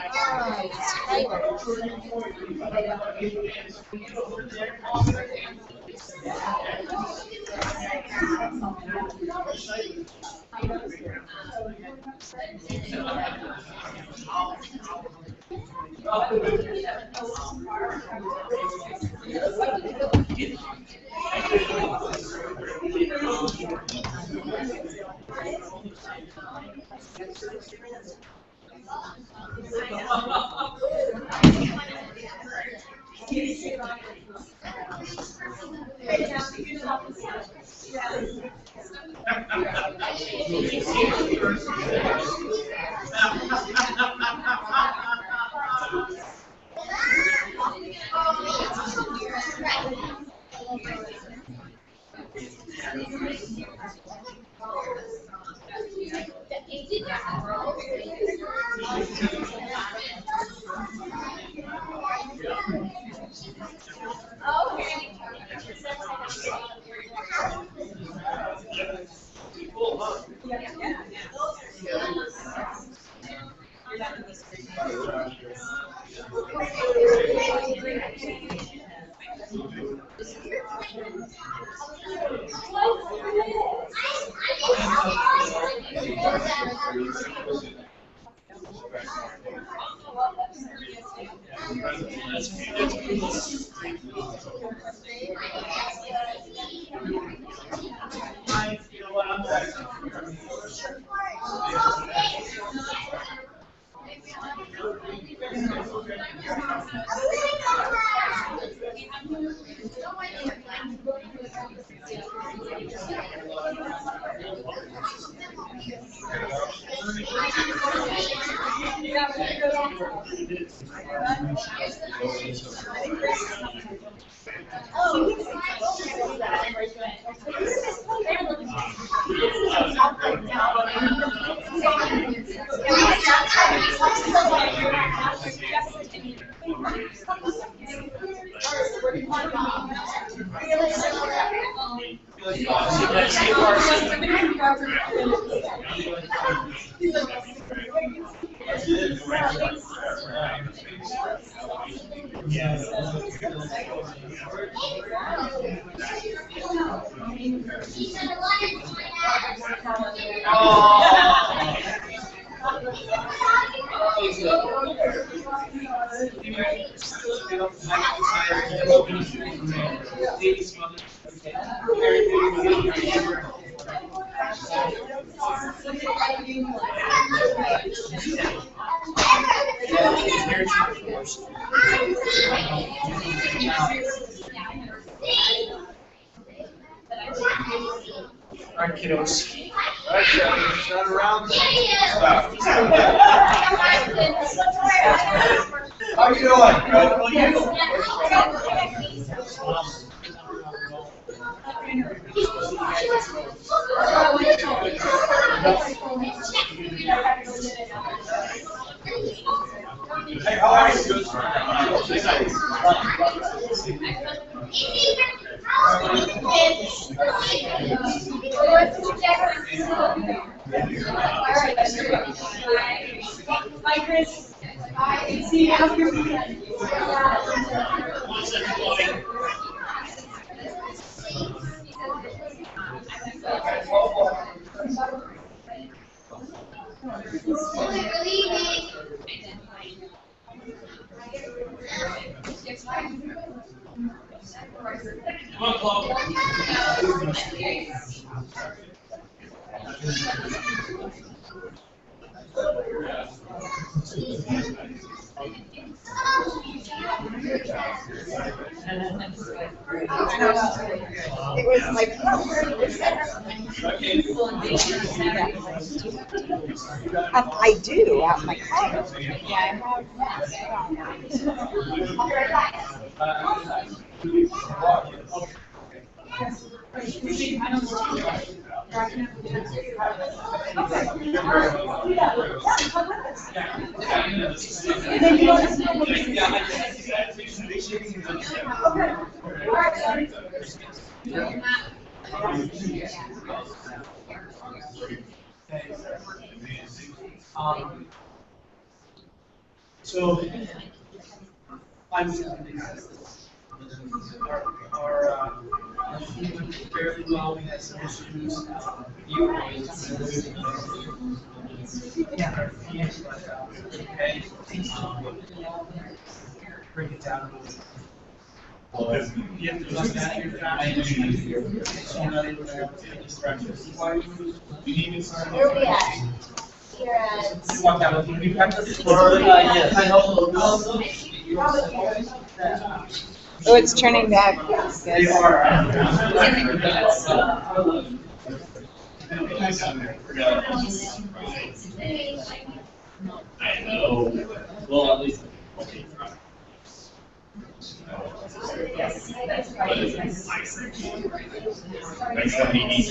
U: All right, kiddos. All right, shut around. How you doing? Good. Well, you?
R: Hey, how are you?
V: Bye, Chris. See you after.
P: It was like I do have my car.
Q: So, I'm our team went fairly well. We had some issues. Yeah, okay. Bring it down a little bit. You have to adjust that. You're fast. So you're not able to take instructions.
N: Where are we at? You're at.
Q: You walk out with you.
U: Yes.
F: Oh, it's turning back.
Q: They are.
R: I know. Well, at least. Okay. Next time you need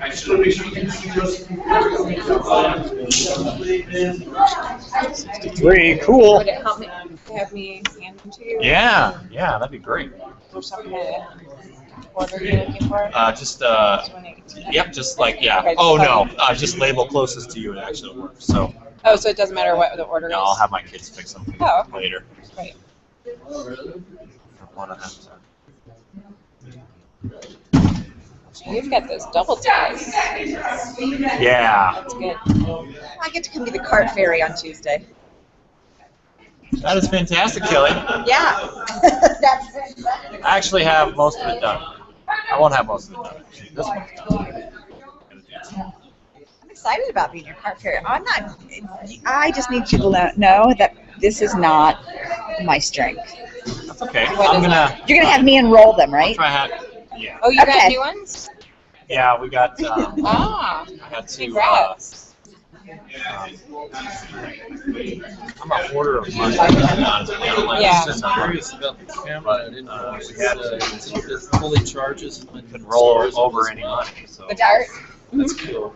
R: I should make sure you can see those.
E: 63, cool.
F: Would it help me have me hand them to you?
E: Yeah, that'd be great.
F: Or something to order you're looking for?
E: Yep, just like, yeah.
F: Okay,
E: Oh,
F: just
E: no, just label closest to you and actually work. So,
F: Oh, so it doesn't matter what the order
E: no,
F: is?
E: I'll have my kids fix them
F: Oh, okay.
E: later.
F: Great.
E: I want to have
F: You've got those double ties.
E: Yeah.
F: That's good.
P: I get to come to the cart ferry on Tuesday.
E: That is fantastic, Kelly.
P: Yeah.
E: I actually have most of it done. I won't have most of it done. This one's done.
P: I'm excited about being your cart ferry. I just need you to know that this is not my strength.
E: That's okay.
P: You're gonna have me enroll them, right?
E: Try yeah.
F: Oh, you got new ones?
E: Yeah, we got.
F: Ah,
E: I got to.
F: congrats.
E: I'm a hoarder of money.
F: Yeah.
L: I'm curious about the camera. I didn't know it fully charges.
E: Can roll over any money. So.
F: The dart?
L: That's cool.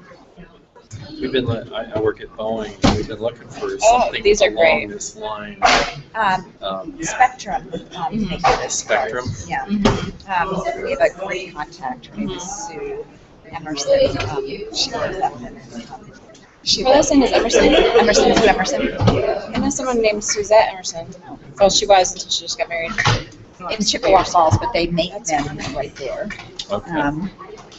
L: We've been. I work at Boeing. And we've been looking for something
F: these are
L: along
F: great.
L: this line.
P: Spectrum. Make this.
L: Spectrum.
P: Yeah. We have a great contact. Her name is Sue Emerson. She lives up in.
F: Her last name is Emerson?
P: Sue Emerson.
F: I know someone named Suzette Emerson. Well, she was until she just got married.
P: In Chippewa Falls, but they make them right there.
L: Okay.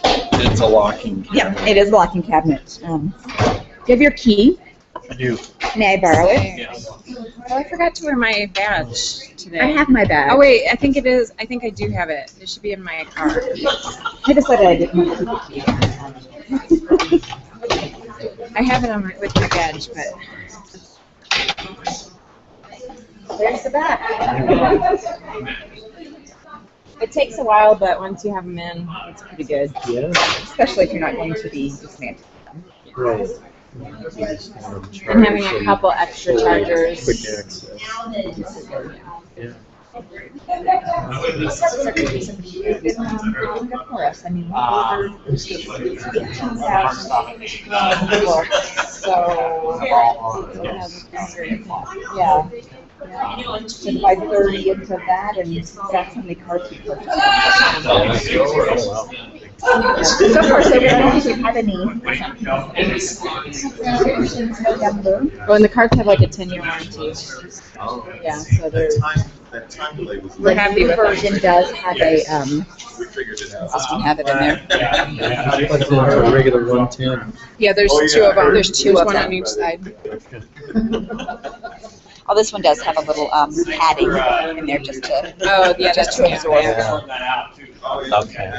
L: It's a locking cabinet.
P: Yeah, it is a locking cabinet. Do you have your key?
E: I do.
P: May I borrow it?
E: Yes.
F: Oh, I forgot to wear my badge today.
P: I have my badge.
F: Oh, wait, I think it is. I think I do have it. It should be in my car.
P: I decided I didn't want to keep the key.
F: I have it on with my badge, but.
P: There's the back.
F: It takes a while, but once you have them in, it's pretty good.
A: Yeah.
P: Especially if you're not going to be dismantled.
A: Right.
F: And having a couple extra chargers.
A: Quick access. Yeah.
P: For us. I mean, we ordered 18,000 books, so yeah. So divide 30 into that, and that's how many cards we purchased. So far, so good. I don't think we've had any since November. Oh, and the cards have like a 10-year warranty. Yeah, so there's.
I: That time delay was.
P: The new version does have a
I: We figured it out.
P: we have it in there.
L: What's the regular 110?
P: Yeah, there's two of them. There's two of them on each side. Oh, this one does have a little padding in there just to just to absorb.
L: Okay.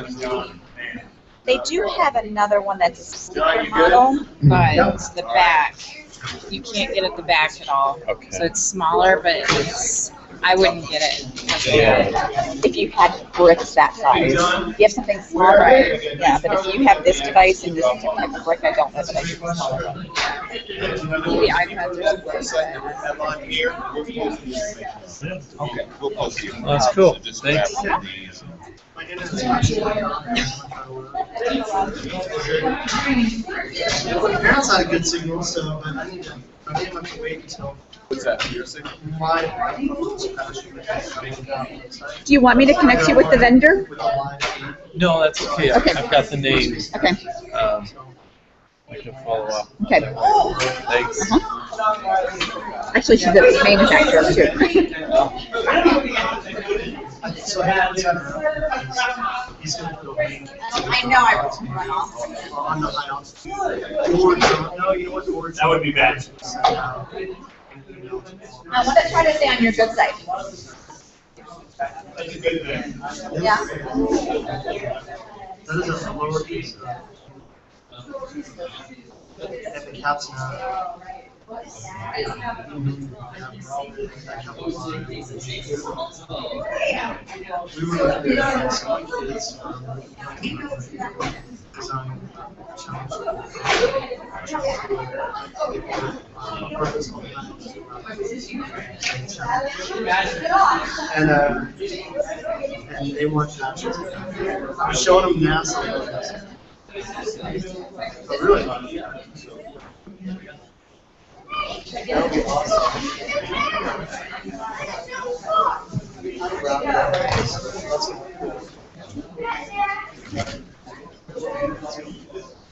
P: They do have another one that's a sleeker model,
F: but the back, you can't get at the back at all.
L: Okay.
F: So it's smaller, but it's, I wouldn't get it.
P: If you had bricks that size, if you have something smaller, yeah. But if you have this device and this type of brick, I don't know that I should smaller one.
F: The iPads are
I: Okay, we'll post you.
L: That's cool.
I: So just
L: Thanks.
I: grab these.
C: Parents had a good signal, so but I need to. I didn't have to wait until.
K: What's that? Your signal?
P: Do you want me to connect you with the vendor?
L: No, that's okay.
P: Okay.
L: I've got the names.
P: Okay.
L: I can follow up.
P: Okay.
L: Thanks.
P: Actually, she's a manufacturer too.
C: So he's gonna put a link.
P: I know I was run off.
C: On the IELTS. No, you know what the words.
R: That would be bad.
P: I want to try to stay on your good side.
C: That's a good thing.
P: Yeah.
C: That is a lowercase. And the caps now. We were looking at some kids design and they wanted to I was showing them NASA. But really fun. That would be awesome.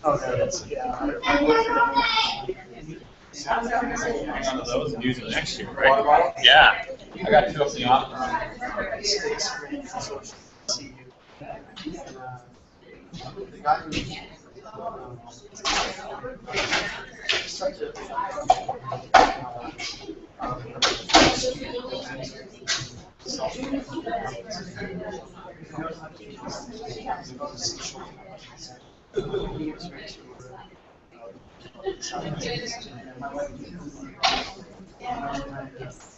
C: Oh, that's, yeah.
K: One of those and use it next year, right? Yeah. I got two up in the office.
C: The guy who such a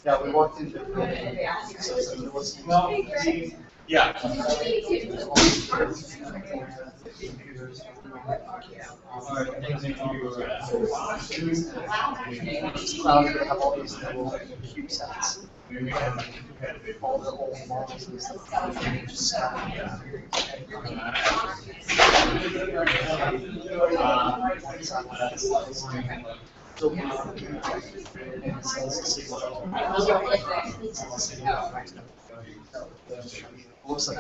C: yeah, we walked into
R: Yeah.
C: Cloud have all these little cube sets. All the old models and stuff. Looks like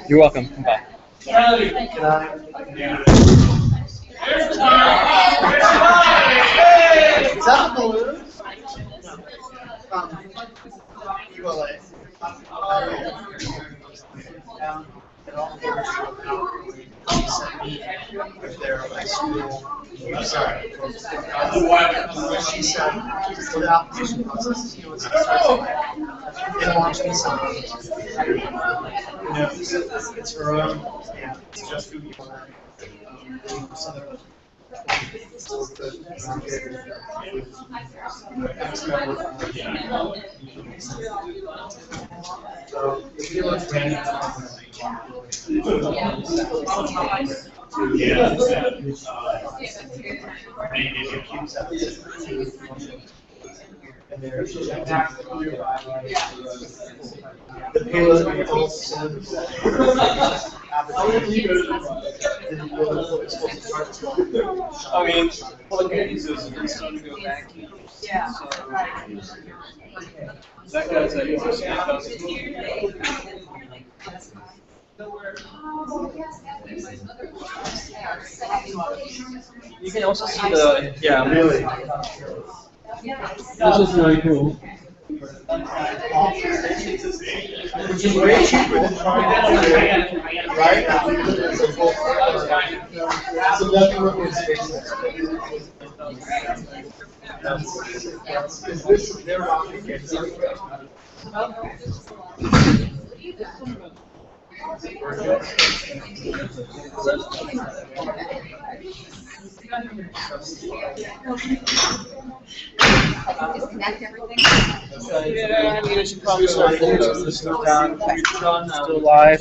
L: You're welcome. Come by.
C: Is that a balloon? ULA. With their high school. She said, for the application process, they launched me something. It's her own, yeah, it's just who you are.
Q: So if you look and there's the payload also
L: I mean, plug is it's going to go back.
V: Yeah.
L: So, that guy's like, you can also see the, yeah, really.
U: This is really cool.
Q: Which is way cheaper than trying right? So nothing with space. Is this their option?
M: Disconnect everything.
U: Yeah, I mean, I should probably start closing this stuff down. Still live.